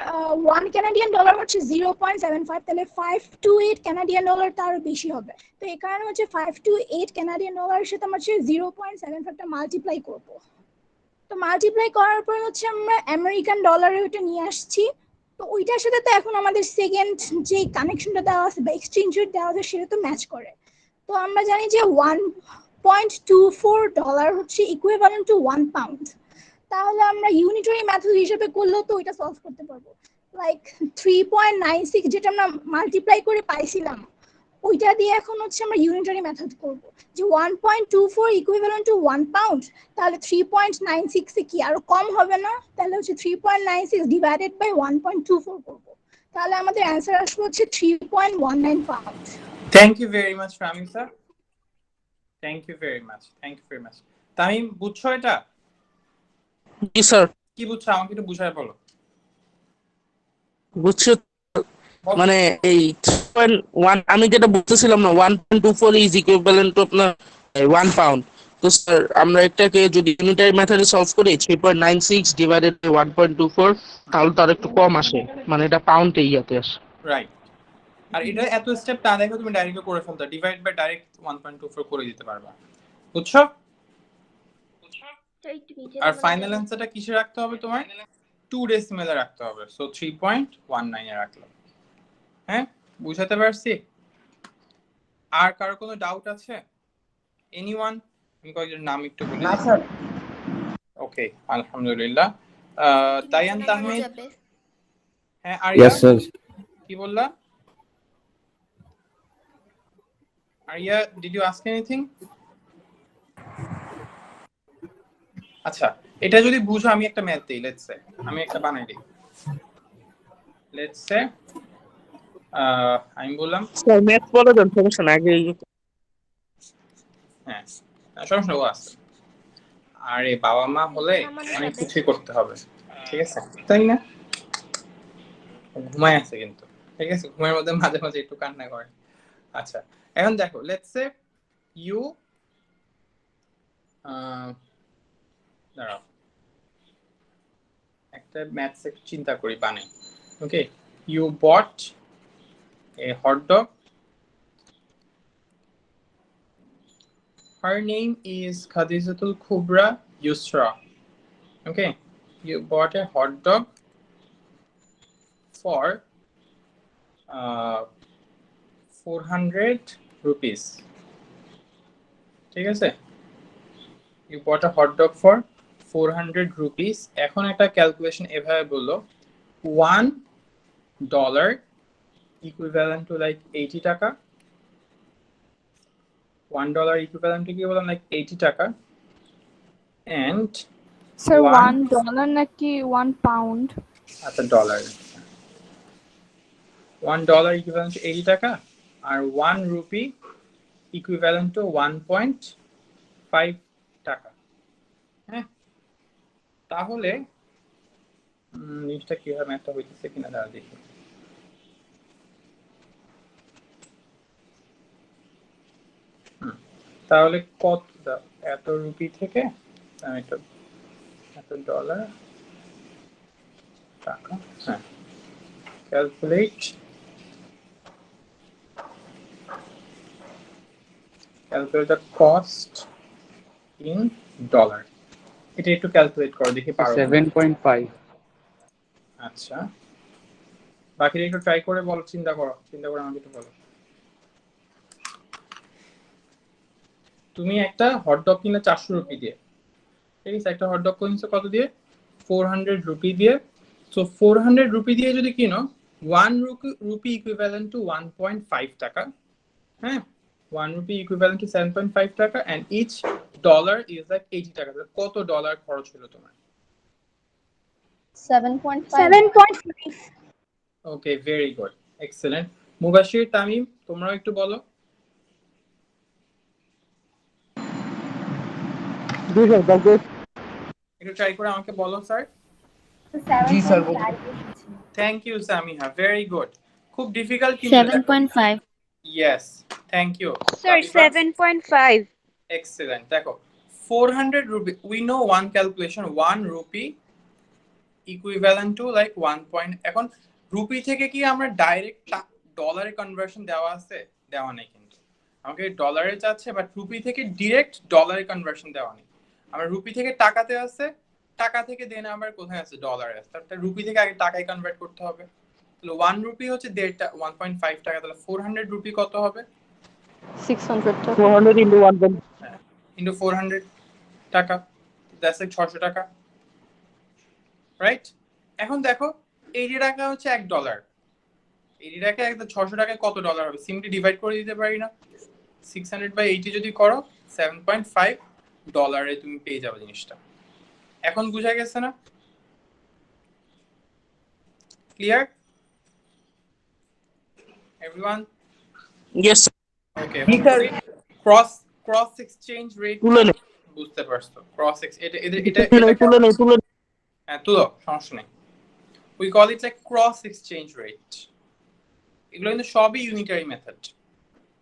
1 কানাডিয়ান ডলার হচ্ছে 0.75, তাহলে 528 কানাডিয়ান ডলার তার বেশি হবে। তো এই কারণে হচ্ছে 528 কানাডিয়ান ডলারের সাথে আমরা হচ্ছে 0.75টা মাল্টিপ্লাই করব। তো মাল্টিপ্লাই করার পর হচ্ছে আমরা আমেরিকান ডলারে ওইটা নিয়ে আসছি। তো ওইটার সাথে তো এখন আমাদের সেকেন্ড যে কানেকশনটা দেওয়া আছে বা এক্সচেঞ্জ রেট দেওয়া আছে সেটা তো ম্যাচ করে। তো আমরা জানি যে $1.24 হচ্ছে ইকুইভ্যালেন্ট টু 1 পাউন্ড। তাহলে আমরা ইউনিটারি মেথড হিসেবে করলেও তো ওইটা সলভ করতে পারবো। লাইক 3.96 যেটা আমরা মাল্টিপ্লাই করে পাইছিলাম, ওইটা দিয়ে এখন হচ্ছে আমরা ইউনিটারি মেথড করব, যে 1.24 ইকুইভ্যালেন্ট টু 1 পাউন্ড। তাহলে 3.96 এ কি আরো কম হবে না? তাহলে হচ্ছে 3.96 ডিভাইডেড বাই 1.24 করব, তাহলে আমাদের অ্যান্সার আসবে হচ্ছে 3.19 pound. Thank you very much Ramisa, thank you very much, thank you very much. Tamim বুঝছো এটা? জি স্যার। কি বুঝছো আমাকে একটু বুঝায় বলো। বুঝছো, মানে এই 3.1 আমি যেটা বলতেছিলাম না, 1.24 ইজ ইকুইভ্যালেন্ট টু আপনার 1 পাউন্ড। তো স্যার আমরা এটাকে যদি ইউনিটারি মেথডে সলভ করি 3.96 ডিভাইডেড বাই 1.24, তাহলে তো আর একটু কম আসে, মানে এটা পাউন্ডে ইয়াতে আসে। রাইট, আর এটা এত স্টেপ না দেখো তুমি ডাইরেক্টলি করে ফেলতে, ডিভাইড বাই ডাইরেক্ট 1.24 করে দিতে পারবা, বুঝছো? আর ফাইনাল অ্যান্সারটা কিসে রাখতে হবে তোমার? 2 ডেসিমেলে রাখতে হবে, সো 3.19 এ রাখলাম। হ্যাঁ, বুঝাতে পারছি? আর কারো কোনো ডাউট আছে? এনিওয়ান? আমি কয়েকজন নাম একটু বলে না দিই। স্যার। ওকে, আলহামদুলিল্লাহ। তাইয়ান তাহমিদ, হ্যাঁ আরিয়া Yes, sir. কি বললা? Ariya, did you ask anything? আচ্ছা, এটা যদি বুঝো আমি একটা ম্যাথ দিই, লেটস সে আমি একটা বানাই দিই। লেটস সে আমি বললাম স্যার ম্যাথ বলে দেন, সমস্যা না, আগে হ্যাঁ সমস্যা ও আছে। আরে বাবা মা হলে অনেক কিছুই করতে হবে, ঠিক আছে তাই না? ঘুমায় আছে কিন্তু, ঠিক আছে, ঘুমের মধ্যে মাঝে মাঝে একটু কান্না করে। আচ্ছা এখন দেখো, লেটস সে ইউ দাঁড়াও একটা ম্যাথস একটু চিন্তা করি বানাই। Okay, you bought a hot dog, her name is Khadijatul Kubra Yusra. Okay, you bought a hot dog for 400 rupees. ঠিক আছে, you bought a hot dog for 400 rupees. এখন একটা ক্যালকুলেশন এভাবে বললো, $1 equivalent to like 80 টাকা। $1 equivalent to কি বললাম, like 80 টাকা। and স্যার one- $1 নাকি 1 পাউন্ড? আচ্ছা ডলার, $1 equivalent to 80 টাকা আর 1 রুপি equivalent to 1.5 টাকা। হ্যাঁ, তাহলে জিনিসটা কিভাবে ম্যাথটা হইতেছে কিনা দাঁড়া দেখি। তাহলে কত এত রুপি থেকে এত ডলার টাকা, হ্যাঁ calculate the cost in dollar। এটা একটু ক্যালকুলেট করো দেখি পারো। 7.5। আচ্ছা, বাকিটা একটু ট্রাই করে বলো, চিন্তা করে আমাকে একটু বলো। তুমি একটা হটডগ কিনলে 400 রুপি দিয়ে, ঠিক আছে, একটা হটডগ কিনছো কত দিয়ে? 400 রুপি দিয়ে। সো 400 রুপি দিয়ে যদি কিনো, 1 রুপি ইকুইভ্যালেন্ট টু 1.5 টাকা। হ্যাঁ, 1 rupee equivalent to 7.5 taka and each dollar is like 80 taka. কত ডলার খরচ হলো তোমার? 7.5। Okay, very good, excellent. Mubashir, Tamim, তোমরাও একটু বলো। একটু ট্রাই করে আমাকে বলো স্যার। জি sir. Thank you Samiha, very good. খুব ডিফিকাল্ট কিন্তু 7.5 yes, thank you sir 7.5 excellent. দেখো 400 rupee, we know one calculation, 1 rupee equivalent to like 1 point. এখন রুপি থেকে কি আমরা ডাইরেক্ট ডলারে কনভার্সন দেওয়া আছে? দেওয়া নেই, কিন্তু আমাকে ডলারে যাচ্ছে, বাট রুপি থেকে ডিরেক্ট ডলারে কনভার্সন দেওয়া নেই। আমরা রুপি থেকে টাকাতে আছে, টাকা থেকে দেন আবার কোথায় আছে? ডলারে আছে। তাহলে রুপি থেকে আগে টাকায় কনভার্ট করতে হবে। তাহলে 1 রুপি হচ্ছে 1.5 টাকা। তাহলে 400 রুপি কত হবে? 600 টাকা। 400 into 1. ইনটু 400 টাকা, দ্যাটস লাইক 600 টাকা, রাইট? এখন দেখো 80 টাকা হচ্ছে $1। 80 টাকা একদম 600 টাকায় কত ডলার হবে? সিম্পলি ডিভাইড করে দিতে পারি না? 600/80 যদি করো 7.5 ডলারে তুমি পেয়ে যাবে জিনিসটা। এখন বুঝা গেছে না? Clear everyone? Yes, sir. ওকে, জি স্যার। ক্রস এক্সচেঞ্জ রেট তুলে নে। বুঝতে পারছো? ক্রস এটা তুলে নে। হ্যাঁ তুলো, সমস্যা নেই। We call it like cross exchange rate. এগুলো কিন্তু সবই ইউনিটারি মেথড,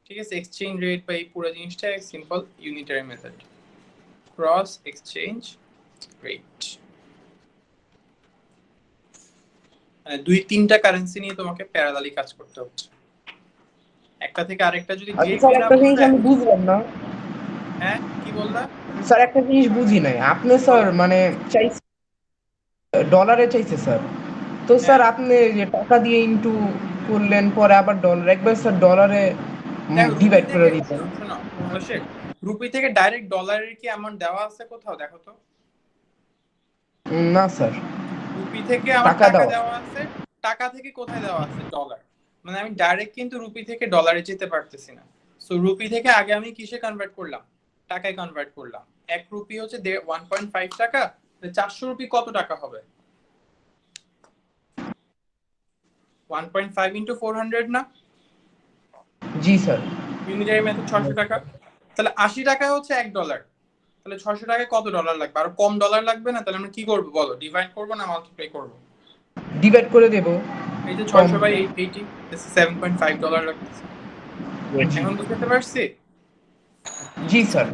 ঠিক আছে? এক্সচেঞ্জ রেট বা এই পুরো জিনিসটা simple unitary method, cross exchange rate. মানে 2-3টা কারেন্সি নিয়ে তোমাকে প্যারালালি কাজ করতে হচ্ছে, একটা থেকে আরেকটা যদি স্যার একটা জিনিস আমি বুঝলাম না। হ্যাঁ কি বললা? স্যার একটা জিনিস বুঝি নাই, আপনি স্যার মানে চাইছে ডলারে চাইছে স্যার, তো স্যার আপনি যে টাকা দিয়ে ইনটু করলেন পরে আবার ডলার, একবার স্যার ডলারে দেখো রুপি ডিভাইড করে থেকে দিতেন। শোনো অবশ্যই রুপি থেকে ডাইরেক্ট ডলারের কি অ্যামাউন্ট দেওয়া আছে কোথাও দেখো তো। না স্যার, রুপি থেকে আমার টাকা টাকা দাও। দেওয়া আছে, টাকা থেকে কোথায় দেওয়া আছে ডলার, মানে আমি ডাইরেক্ট কিন্তু রুপি থেকে ডলারে যেতে পারতেছি না। সো রুপি থেকে আগে আমি কিসে কনভার্ট করলাম, টাকায় কনভার্ট করলাম। 1 রুপি হচ্ছে 1.5 টাকা, 400 রুপি কত টাকা হবে? 1.5 ইন্টু 400 না? জি স্যার। ইউনিটারি মেথড 600 টাকা। তাহলে 80 টাকা হচ্ছে $1। তাহলে 600 টাকায় কত ডলার লাগবে? আর কম ডলার লাগবে না? তাহলে আমরা কি করব বলো, ডিভাইড করব না মাল্টিপ্লাই করব? ডিভাইড করে দেব। এই যে 600 বাই 880, this is $7.5 লাগতেছে। এখন বুঝতে পারছি? জি স্যার।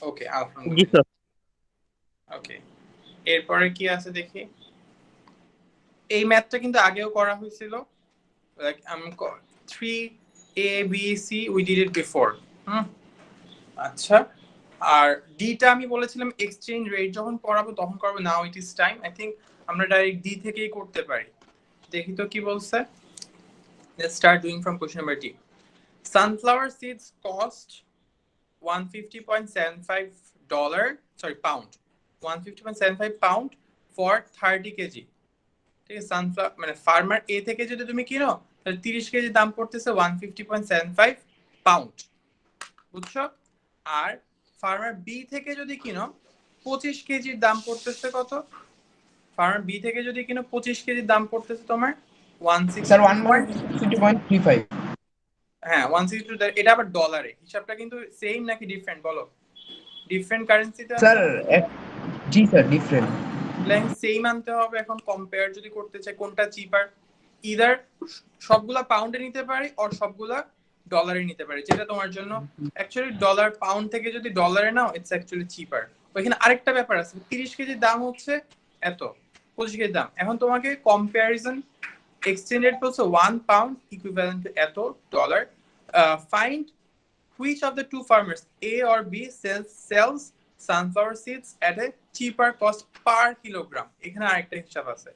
ওকে, জি আলহামদুলিল্লাহ। স্যার। ওকে, এরপরে কি আছে দেখি। এই ম্যাথটা কিন্তু আগেও করা হয়েছিল, লাইক আমি 3 A B C we did it before। আচ্ছা, আর ডিটা আমি বলেছিলাম এক্সচেঞ্জ রেট যখন পড়াবো তখন করবো, now it is time. I think আমরা ডাইরেক্ট ডি থেকেই করতে পারি। দেখি তো কি বলছে। Let's start doing from question number D. Sunflower seeds cost $150.75, sorry, pound, 150.75 pound for 30 kg। ঠিক আছে, সানফ্লাওয়ার মানে ফার্মার এ থেকে যদি তুমি কিনো তাহলে 30 কেজি দাম পড়তেছে 150.75 পাউন্ড, বুঝছো? আর ফার্মার বি থেকে যদি কিনো 25 কেজির দাম পড়তেছে কত? ফার্মার বি থেকে যদি কিনো 25 কেজির দাম পড়তেছে তোমার 160। স্যার 162.35। হ্যাঁ 162। এটা আবার ডলারে, হিসাবটা কিন্তু সেম নাকি ডিফারেন্ট বলো? ডিফারেন্ট কারেন্সিতে আছে। স্যার জি স্যার ডিফারেন্ট। লাইন সেম আনতে হবে। এখন কম্পেয়ার যদি করতে চাই কোনটা চিপার, ইদার সবগুলা পাউন্ডে নিতে পারি আর সবগুলা ডলারে নিতে পারি, যেটা তোমার জন্য অ্যাকচুয়ালি ডলার পাউন্ড থেকে যদি ডলারে নাও ইটস অ্যাকচুয়ালি চিপার। ওইখানে আরেকটা ব্যাপার আছে, 30 কেজির দাম হচ্ছে এত, 25 কেজির দাম। এখন তোমাকে কম্প্যারিজন এক্সচেঞ্জ রেট বলছে 1 পাউন্ড ইকুইভ্যালেন্ট টু এত dollar. Find which of the two farmers A or B sells sunflower seeds at a cheaper cost per kilogram। এখানে আরেকটা হিসাব আছে,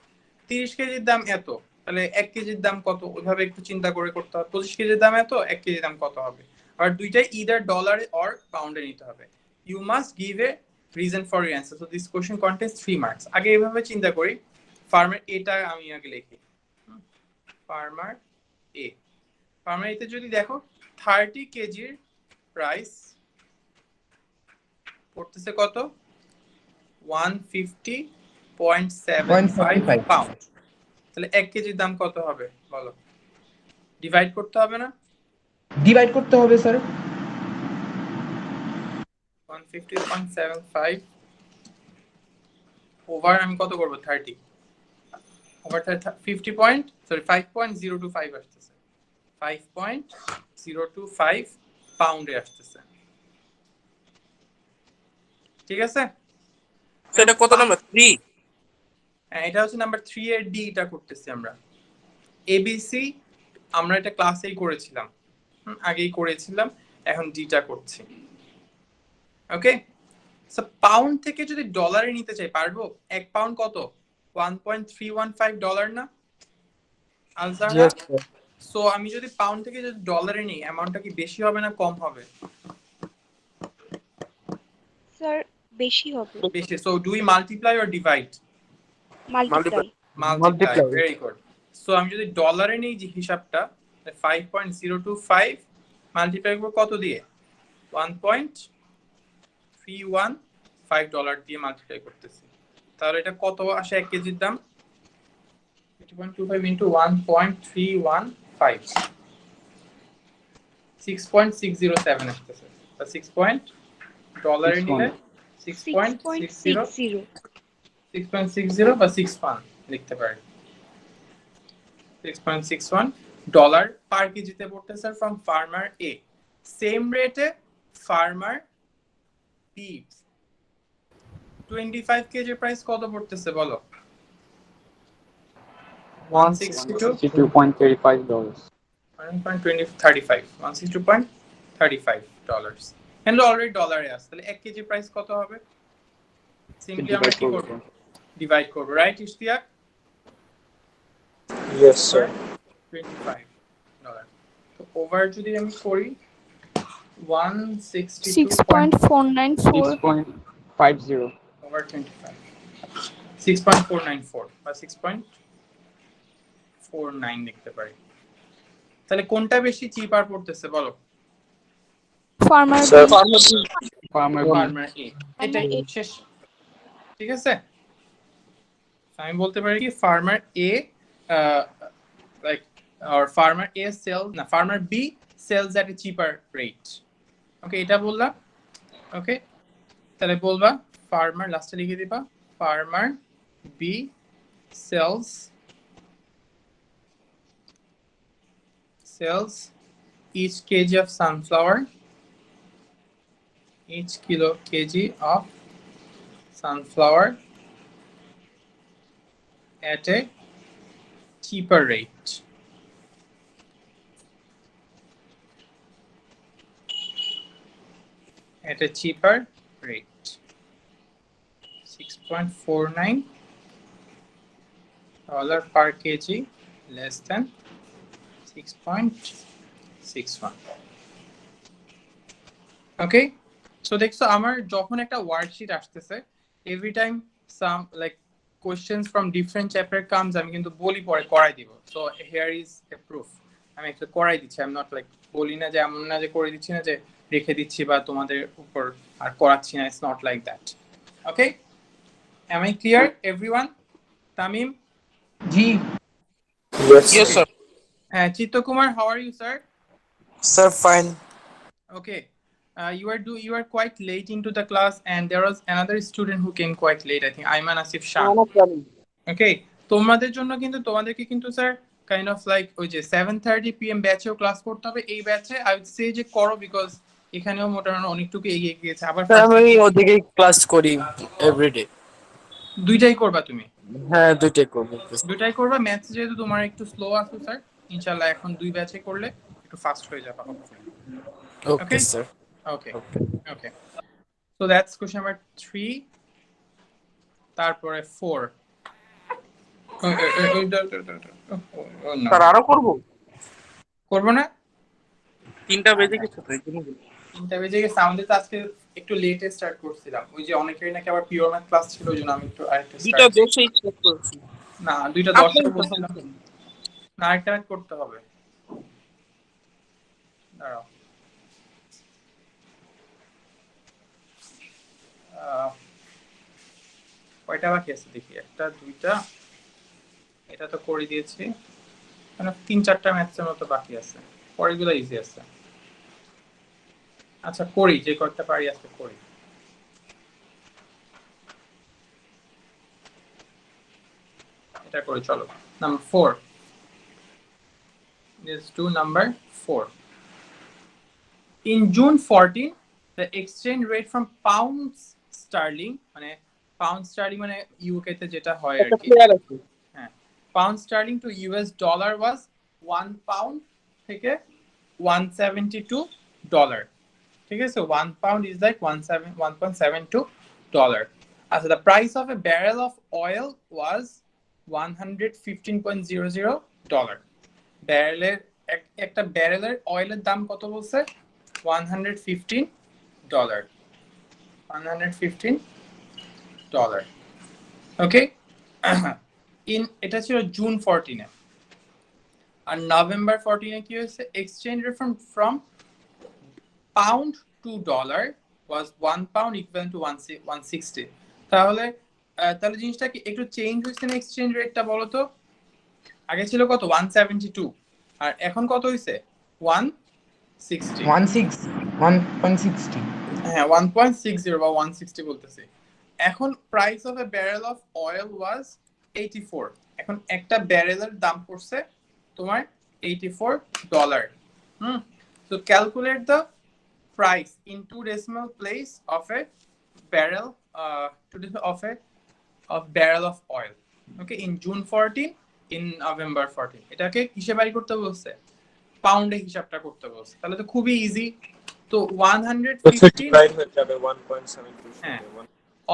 30 কেজির দাম এত, তাহলে 1 কেজির দাম কত? ওইভাবে একটু চিন্তা করে করতে হবে। 25 কেজির দাম এত, 1 কেজির দাম কত হবে? আর দুইটাই either ডলারে or পাউন্ডে নিতে হবে। You must give a reason for your answer. So this question contains 3 marks. আগে এইভাবে চিন্তা করি। ফার্মার এটা আমি আগে লিখি, ফার্মার এ। ফার্মার এতে যদি দেখো 30 কেজির প্রাইস পড়তেছে কত? 150.75 পাউন্ড। তাহলে 1 কেজির দাম কত হবে বলো? ডিভাইড করতে হবে না? ডিভাইড করতে হবে স্যার। 150.75 ওভার আমি কত করব? 30 ওভার 5.025 আসতেছে, 5.025 পাউন্ডে আসতেছে। ঠিক আছে, সেটা কত নাম্বার 3? হ্যাঁ এটা হচ্ছে নাম্বার 3 এর ডি। এটা করতেছি আমরা। এবিসি আমরা এটা ক্লাসেই করেছিলাম, আগেই করেছিলাম, এখন ডিটা করছি। ওকে, সো পাউন্ড থেকে যদি ডলারে নিতে চাই পারবো? 1 পাউন্ড কত? 1.315 ডলার না আলজারা? সো আমি যদি পাউন্ড থেকে যদি ডলারে নিই অ্যামাউন্টটা কি বেশি হবে না কম হবে? স্যার বেশি হবে। বেশি। So do we multiply or divide? Multiply. Multiply, very good. So আমি যদি ডলারে নিই যে হিসাবটা 5.025 মাল্টিপ্লাই করব কত দিয়ে? 1.315 ডলার দিয়ে মাল্টিপ্লাই করতেছি। তাহলে এটা কত আসে 1 কেজির দাম? 50.25 ইনটু 1.315, 6.607 আসতেছে। 6 পয়েন্ট ডলারে নিলে 6.60 বা 61 লিখতে পারি। 6.61 ডলার পার কেজিতে পড়তেছে ফ্রম ফার্মার এ। সেম রেটে ফার্মার বি 25 কেজি প্রাইস কত পড়তেছে বলো? $162.35. 162.35 এন্ড অলরেডি ডলারে আছে। তাহলে 1 কেজি প্রাইস কত হবে? সিম্পলি আমরা কি করব? ডিভাইড করব, রাইট ইশতিয়াক? Yes sir. $25। তো ওভার যদি আমি করি 162 6.494. 6.50. over 25 6.494 বা 6.49 লিখতে পারি। তাহলে কোনটা বেশি চিপার পড়তেছে বলো? Farmer sir B. Farmer B. Farmer A. এটাই শেষ, ঠিক আছে? আমি বলতে পারি কি farmer A like or farmer A sells না farmer B sells at a cheaper rate. ওকে, এটা বললাম। ওকে, তাহলে বলবা ফার্মার লাস্টে লিখে দিবা farmer B sells each kg of sunflower, each kg of sunflower at a cheaper rate. At a cheaper rate. 6.49 dollar per kg, less than 6.61. Okay, so দেখছো আমার যখন একটা ওয়ার্কশিট আসতেছে every time some like questions from different chapter comes, আমি কিন্তু বলি পরে করাই দিব। So here is a proof, আমি একটা করাই দিচ্ছি। আই এম নট লাইক বলি না যে এমন না যে করে দিচ্ছি না যে রেখে দিচ্ছি বা তোমাদের উপর আর করাচ্ছি না। It's not like that. Okay, am I clear everyone? Tamim? G Yes, sir. Chitto Kumar, how are you, sir? Sir, fine. Okay. You are quite late into the class, and there was another student who came quite late. I think Ayman Asif Shah. Okay. তোমাদের জন্য কিন্তু তোমাদেরকে কিন্তু sir kind of like ওই যে 7:30 PM ব্যাচেও class করতে হবে। এই ব্যাচে আই উড সে যে করো, বিকজ এখানেও মোটামুটি অনেকটুকু এগিয়ে গিয়েছে। আবার আমি ওদিকে ক্লাস করি এভরিডে। দুইটাই করবা তুমি? হ্যাঁ, দুইটাই করব। দুইটাই করবা। ম্যাথস যেহেতু তোমার একটু স্লো আছে স্যার, ইনশাআল্লাহ এখন দুই ব্যাচে করলে একটু ফাস্ট হয়ে যাবে। Okay, sir. Okay. So that's question number 3. তারপরে 4. স্যার আরো করব? করব না? 3টা বেজে গেছে তো, এই জন্য। 3টা বেজে গেছে। আমাদের তো আজকে একটু লেটে স্টার্ট করছিলাম। ওই যে অনেকেরই নাকি আবার পিওর ম্যাথ ক্লাস ছিল, ওই জন্য আমি একটু আরেকটা দুইটা 10-এই চেক করছি। না 2:10 এ বলছিলাম না, আরেকটা ম্যাথ করতে হবে। দাঁড়াও, কয়টা বাকি আছে দেখি। 1 2 এটা তো করে দিয়েছি, মানে 3-4টা ম্যাথসের মতো বাকি আছে। পরেগুলো ইজি আছে। আচ্ছা করি, যে করতে পারি আজকে করি। এটা করি, চলো। Number 4, let's do number 4. In June 14, the exchange rate from pounds sterling, মানে pound sterling মানে UK তে যেটা হয় আর কি, হ্যাঁ, pound sterling to US dollar was 1 pound থেকে 172 dollar. ঠিক আছে, 1 pound is like 1.72 dollar. Also the price of a barrel of oil was 115.00 dollar. ব্যারেলের একটা ব্যারেলের অয়েলের দাম কত বলছে? $115. $115. ওকে, এটা ছিল জুন 14 এ। আর নভেম্বর 14 এ কি হয়েছে? Exchange rate from pound to dollar was 1 pound equivalent to 160। তাহলে জিনিসটা কি একটু চেঞ্জ হয়েছে না? এক্সচেঞ্জ রেটটা বলো তো। আগে ছিল কত? 172, আর এখন কত হইছে? 160। 160 হ্যাঁ, 1.60 বা 160 বলতেছি। এখন price of a barrel of oil was 84। এখন একটা ব্যারেলের দাম পড়ছে তোমার $84। So calculate the price in 2 decimal place of a barrel of barrel of oil. Okay, in June 14, in November 14. এটাকে কিসে বাই করতে বলছে? পাউন্ডে হিসাবটা করতে বলছে। তাহলে তো খুবই ইজি। তো 115 হয়ে যাবে 1.72 হ্যাঁ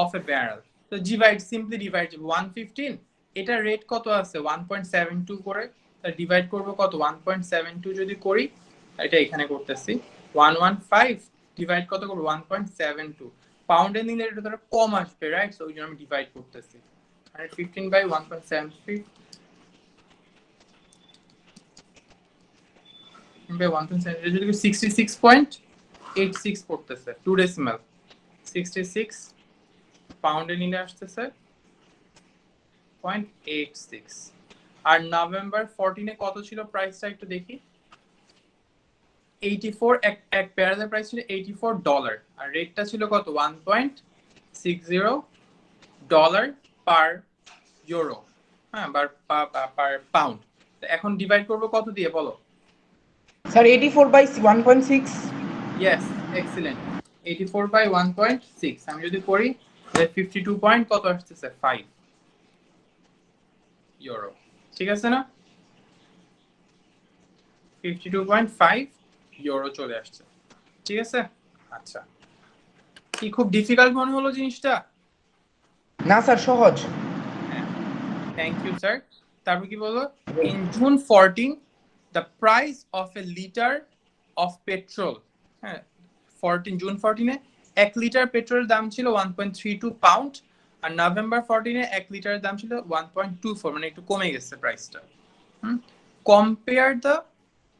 অফ এ ব্যারেল। তো সিম্পলি ডিভাইড 115, এটা রেট কত আছে? 1.72 করে, তা ডিভাইড করব কত? 1.72 যদি করি এটা এখানে করতেছি 115 ডিভাইড কত করব 1.72 পাউন্ডে নিলে এটা ধরো কম আসবে রাইট সো ওই জন্য আমি ডিভাইড করতেছি 115 বাই 1.73 by 1.73 যদি 66.86 পড়তেছে 2 ডেসিমাল 66 পাউন্ডে নিলে আসতেছে 0.86 আর নভেম্বর 14 এ কত ছিল প্রাইসটা একটু দেখি 84 এক পেয়ারের প্রাইস ছিল $84 আর রেটটা ছিল কত 1.60 ডলার পার ইউরো হ্যাঁ পার পাউন্ড এখন ডিভাইড করব কত দিয়ে বলো sir 84 by 1.6 yes excellent 84 by 1.6 আমি যদি করি তাহলে 52 পয়েন্ট কত আসছে 5 ইউরো ঠিক আছে না 52.5 ইউরো চলে আসছে ঠিক আছে আচ্ছা কি খুব ডিফিকাল্ট মনে হলো জিনিসটা না স্যার সহজ থ্যাংক ইউ স্যার তারপর কি বলবো in June 14 the price of a liter of petrol হ্যাঁ 14 জুন 14 এ 1 লিটার পেট্রোলের দাম ছিল 1.32 পাউন্ড আর নভেম্বর 14 এ 1 লিটারের দাম ছিল 1.24 মানে একটু কমে গেছে প্রাইসটা compare the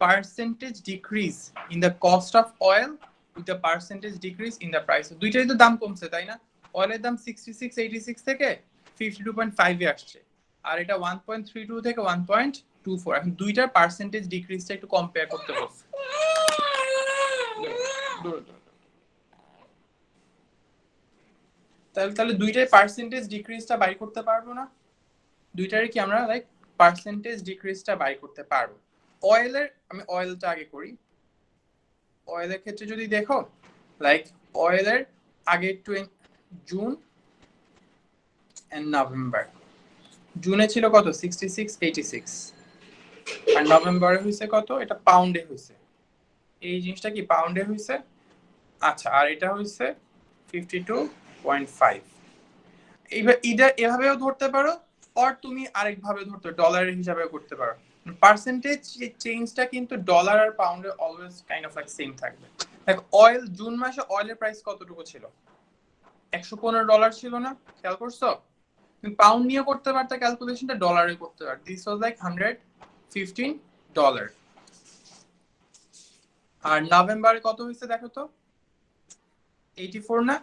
percentage decrease in the cost of oil with the percentage decrease in the price দুইটারই তো দাম কমছে তাই না অয়েলের দাম 66.86 থেকে 52.5 এ আসছে আর এটা 1.32 থেকে 1.24 এখন দুইটার পার্সেন্টেজ ডিক্রিজটা একটু কম্পেয়ার করতে বলছে তাহলে দুইটার পার্সেন্টেজ ডিক্রিজটা বাই করতে পারবো না দুইটারই কি আমরা লাইক পার্সেন্টেজ ডিক্রিজটা বাই করতে পারবো অয়েলের আমি অয়েলটা আগে করি অয়েলের ক্ষেত্রে যদি দেখো লাইক অয়েলের আগে জুন এন্ড নভেম্বর জুনে ছিল কত 66.86 আর নভেম্বরে হইছে কত এটা পাউন্ডে হইছে এই জিনিসটা কি পাউন্ডে হইছে আচ্ছা আর এটা হইছে 52.5 এইবার এটা এভাবেও ধরতে পারো আর তুমি আরেক ভাবে ধরতে ডলারের হিসাবে করতে পারো পার্সেন্টেজ চেঞ্জটা কিন্তু ডলার আর পাউন্ডে always kind of like same থাকবে লাইক অয়েল জুন মাসে অয়েলের প্রাইস কতটুকু ছিল $115 ছিল না খেয়াল করছো তুমি পাউন্ড নিয়ে করতে পারতে ক্যালকুলেশনটা ডলারে করতে পারতে দিস ওয়াজ লাইক $115 আর নভেম্বরে কত হইছে দেখো তো 84 না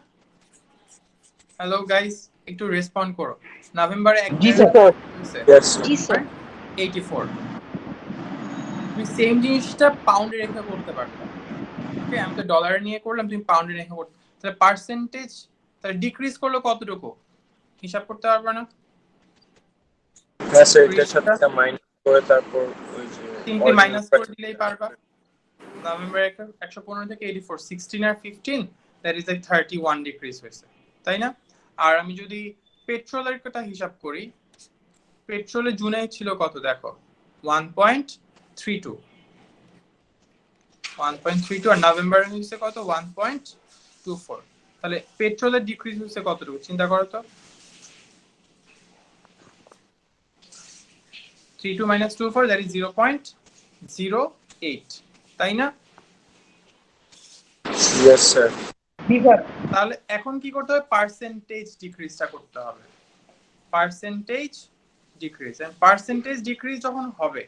হ্যালো গাইস একটু রেসপন্ড করো নভেম্বরে জি স্যার জি স্যার 84 তুমি সেম জিনিসটা পাউন্ডে রেখে করতে পারবে ওকে আমি তো ডলারে নিয়ে করলাম তুমি পাউন্ডে রেখে করতে তাহলে পার্সেন্টেজ তাহলে ডিক্রিজ করলো কতটুকু হিসাব করতে পারবে না হ্যাঁ স্যার এটার সাথে একটা মাইনাস করে তারপর ওই যে তিনটে মাইনাস করে দিলেই পারবা নভেম্বর 115 থেকে 84 16 আর 15 দ্যাট ইজ লাইক 31 ডিক্রিজ হয়েছে তাই না আর আমি যদি পেট্রোলের কথা হিসাব করি পেট্রোলে জুনে ছিল কত দেখো 1.32 আর নভেম্বরে হয়েছে কত 1.24 তাহলে পেট্রোলের ডিক্রিজ হয়েছে কতটুকু চিন্তা করো তো 32 minus 24 that is 0.08 তাই না ইয়েস স্যার তাহলে এখন কি করতে হবে পার্সেন্টেজ ডিক্রিজটা করতে হবে percentage decrease and percentage decrease যখন হবে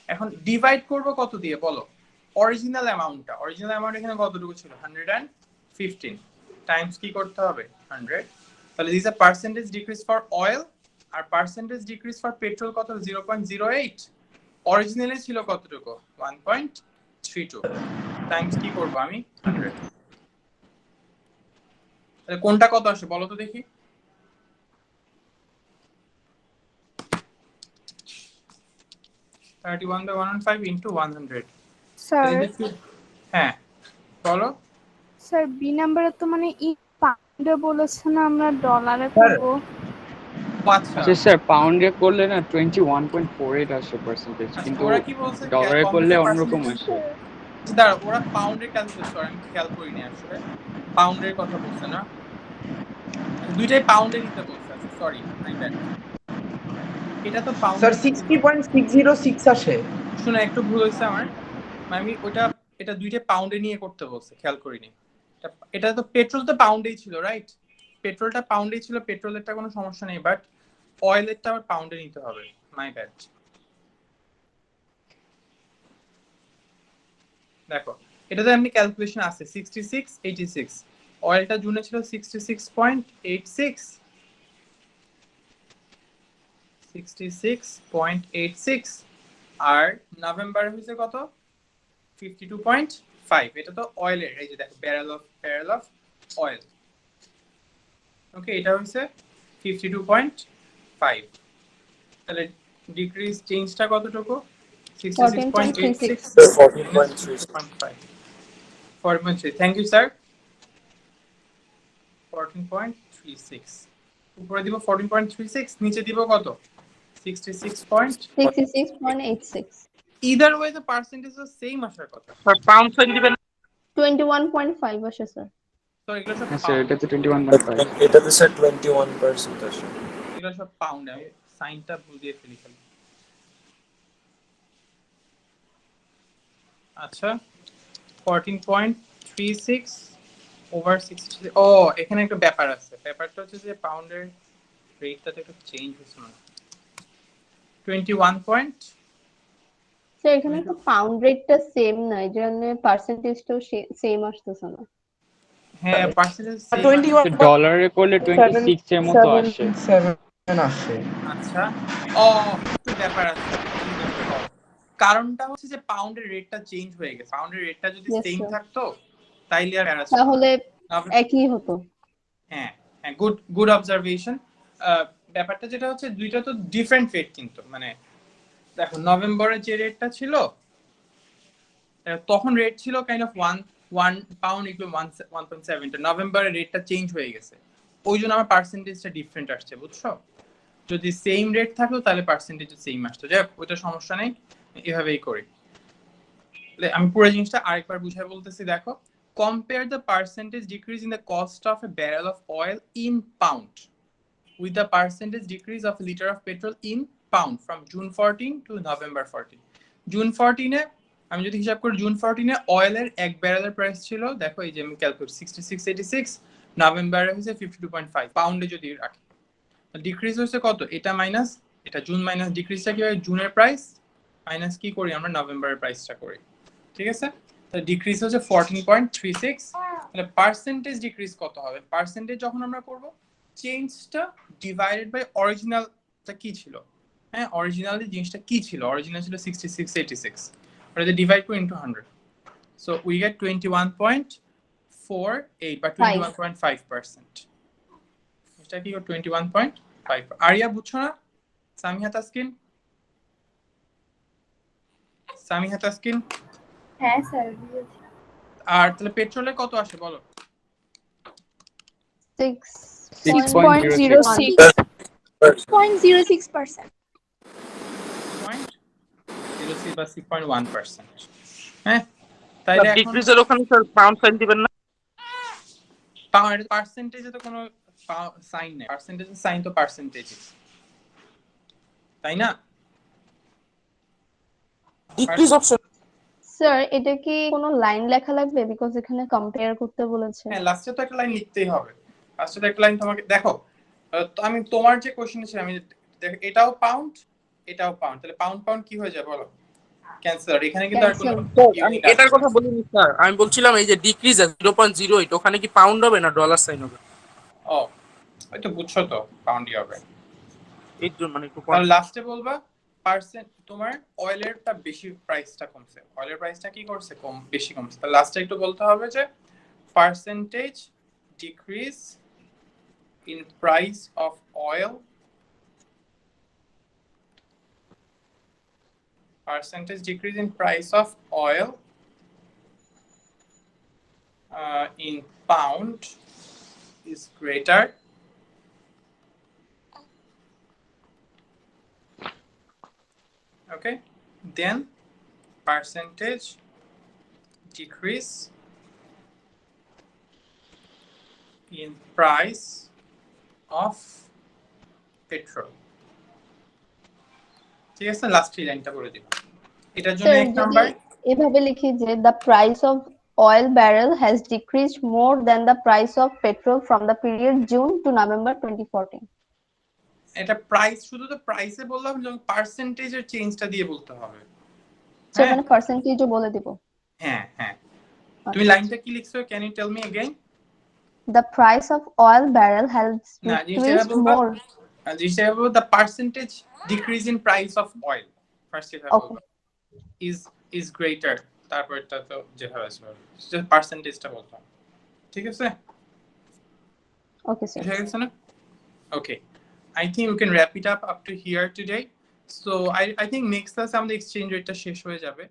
এখন ডিভাইড করব কত দিয়ে বলো অরিজিনাল অ্যামাউন্টটা অরিজিনাল অ্যামাউন্ট এখানে কতটুকু ছিল 115 টাইমস কি করতে হবে 100 তাহলে this uh percentage decrease for oil আর পার্সেন্টেজ ডিক্রিজ ফর পেট্রোল কত 0.08 অরিজিনালি ছিল কতটুকু 1.32 টাইমস কি করব আমি 100 তাহলে কোনটা কত আসে বলো তো দেখি স্যার হ্যাঁ বলো স্যার বি নাম্বারে তো মানে পাউন্ডে বলেছে না আমরা ডলারে করব আচ্ছা স্যার পাউন্ডে করলে না 21.48 আসে পার্সেন্টেজ কিন্তু ওরা কি বলছে ডলারে করলে অন্যরকম আসে দাঁড়া ওরা পাউন্ডে ক্যালকুলেট করে আমি খেয়াল করিনি আসলে পাউন্ডের কথা বলছে না দুইটাই পাউন্ডে নিতে বলছে সরি মাই ব্যাড এটা তো পাউন্ড স্যার 60.606 আসে শুনে একটু ভুল হইছে আমার আমি ওটা এটা দুইটা পাউন্ডে নিয়ে করতে বলছে, খেয়াল করিনি। এটা তো পেট্রোল তো পাউন্ডেই ছিল, রাইট? পেট্রোলটা পাউন্ডেই ছিল, পেট্রোলেরটা কোনো সমস্যা নেই, বাট অয়েলেরটা আবার পাউন্ডে নিতে হবে, মাই ব্যাড। দেখো এটাতে এমনি ক্যালকুলেশন আছে 6686, অয়েলটা জুনে ছিল 66.86, 66.86, আর নভেম্বরে হয়েছে কত 52.5। এটা তো অয়েলের, এই যে দেখো ব্যারেল অফ অয়েল। ওকে, এটা হচ্ছে 52.5। তাহলে ডিক্রিজ চেঞ্জটা কতটুকু 66.86 14.3। 14.3, থ্যাংক ইউ স্যার। 14.36 উপরে দিব 14.36, নিচে দিব কত 66.86 either way the percentage is same আসার কথা। স্যার পাউন্ড সাইন দিবেন 21.5 আসে স্যার। তো এগুলো সব হ্যাঁ স্যার এটা তো 21.5 এটাতে স্যার 21% আসে। এগুলো সব পাউন্ড, আমি সাইনটা ভুল দিয়ে ফেলি খালি। আচ্ছা 14.36 ওভার 60। ও এখানে একটা ব্যাপার আছে, ব্যাপারটা হচ্ছে যে পাউন্ডের রেটটা তো একটু চেঞ্জ হচ্ছে না। 21 পয়েন্ট স্যার এখানে তো পাউন্ড রেটটা সেম না, এই জন্য পার্সেন্টেজটাও সেম আসতেছে না। হ্যাঁ পার্সেন্টেজ 21 ডলারে করলে 26 এর মতো আসে। 77 আসে। আচ্ছা ও একটু ব্যাপার আছে, কারণটা হচ্ছে যে পাউন্ডের রেটটা চেঞ্জ হয়ে গেছে। পাউন্ডের রেটটা যদি Yes, সেম sir. থাকতো তাইলে আর তাহলে একই হতো। হ্যাঁ হ্যাঁ, গুড অবজারভেশন। ব্যাপারটা যেটা হচ্ছে দুইটা তো ডিফারেন্ট রেট, কিন্তু মানে দেখো নভেম্বরে যে রেটটা ছিল তখন রেট ছিল কাইন্ড অফ 1 পাউন্ড ইকুয়াল 1.7, নভেম্বরে রেটটা চেঞ্জ হয়ে গেছে, ওই জন্য আমার পার্সেন্টেজটা ডিফারেন্ট আসছে, বুঝছো? যদি সেম রেট থাকতো তাহলে পার্সেন্টেজ সেম আসতো। যাই হোক ওইটা সমস্যা নেই, এভাবেই করি। আমি পুরো জিনিসটা আরেকবার বুঝাই বলতেছি, দেখো compare the percentage decrease in the cost of a barrel of oil in pound with the percentage decrease of a liter of petrol in pound from June 14 to November 14। June 14 আমি যদি হিসাব করি, জুন 14 অয়েলের এক ব্যারেলের price ছিল, দেখো এই যে আমি ক্যালকুলেট 6686, নভেম্বরে হয়েছে 52.5, পাউন্ডে যদি রাখি ডিক্রিজ হয়েছে কত, এটা মাইনাস এটা, জুন মাইনাস ডিক্রিজটা কি হয়, জুনের প্রাইস মাইনাস কি করি আমরা নভেম্বরের প্রাইসটা করি, ঠিক আছে? তাহলে ডিক্রিজ হচ্ছে 14.36। তাহলে পার্সেন্টেজ ডিক্রিজ কত হবে? পার্সেন্টেজ যখন আমরা করব, চেঞ্জটা ডিভাইডেড বাই অরিজিনালটা কি ছিল। হ্যাঁ অরিজিনালি জিনিসটা কি ছিল, অরিজিনাল ছিল 6686, ওটা ডিভাইড করি ইনটু 100, সো উই গেট 21.48 বা 21.5%। এটা কি 21.5। আরিয়া বুঝছো না? সামিহা তাসকিন হ্যাঁ স্যার। আর তাহলে পেট্রোলে কত আসে বলো? 6.06%। 0.06 বা 6.1%। হ্যাঁ তাইলে এখন ডিক্রিজের ওখানে স্যার পাউন্ড সাইন দিবেন না? পার্সেন্টেজে তো কোনো সাইন নেই, পার্সেন্টেজের সাইন তো পার্সেন্টেজ, তাই না? ডিক্রিজ অপশন স্যার এটা কি কোনো লাইন লেখা লাগবে, বিকজ এখানে কম্পেয়ার করতে বলেছে। হ্যাঁ লাস্টে তো একটা লাইন লিখতেই হবে, লাস্টে তো একটা লাইন তোমাকে দেখো। তো আমি তোমার যে কোশ্চেন ছিল, আমি দেখো এটাও পাউন্ড এটাও পাউন্ড, তাহলে পাউন্ড পাউন্ড কি হয়ে যায় বলো? ক্যান্সেল। এখানে কিন্তু আর কোনো আমি এটার কথা বলিনি স্যার, আমি বলছিলাম এই যে ডিক্রিজ 0.08 ওখানে কি পাউন্ড হবে না ডলার সাইন হবে? ও ওই তো বুঝছো তো, পাউন্ডই হবে। এই জন্য মানে একটু তাহলে লাস্টে বলবা পার্সেন্ট, তোমার অয়েলেরটা বেশি প্রাইসটা কমছে, অয়েলের প্রাইসটা কি করছে, বেশি কমছে। তাহলে লাস্টে একটু বলতে হবে যে percentage decrease in price of oil, percentage decrease in price of oil in pound is greater okay then percentage decrease in price of petrol। ঠিক আছে, লাস্ট এই লাইনটা করে দিবা। এটার জন্য এক নাম্বার এভাবে লিখি যে the price of oil barrel has decreased more than the price of petrol from the period June to November 2014. এটা প্রাইস, শুধু তো প্রাইসে বললাম, যখন পার্সেন্টেজের চেঞ্জটা দিয়ে বলতে হবে। সেখানে পার্সেন্টেজও বলে দিব। হ্যাঁ হ্যাঁ, তুমি লাইনটা কি লিখছো, can you tell me again? The price of oil barrel has decreased more. জিনিসটা বলবো the percentage decrease in price of oil, first এটা বলবো is greater, তারপরটা তো যেভাবে আছে জাস্ট পার্সেন্টেজটা বলতাম, ঠিক আছে? Okay sir. ঠিক আছে না? Okay, I think we can wrap it up to here today. So I think next class আমাদের এক্সচেঞ্জ রেটটা শেষ হয়ে যাবে।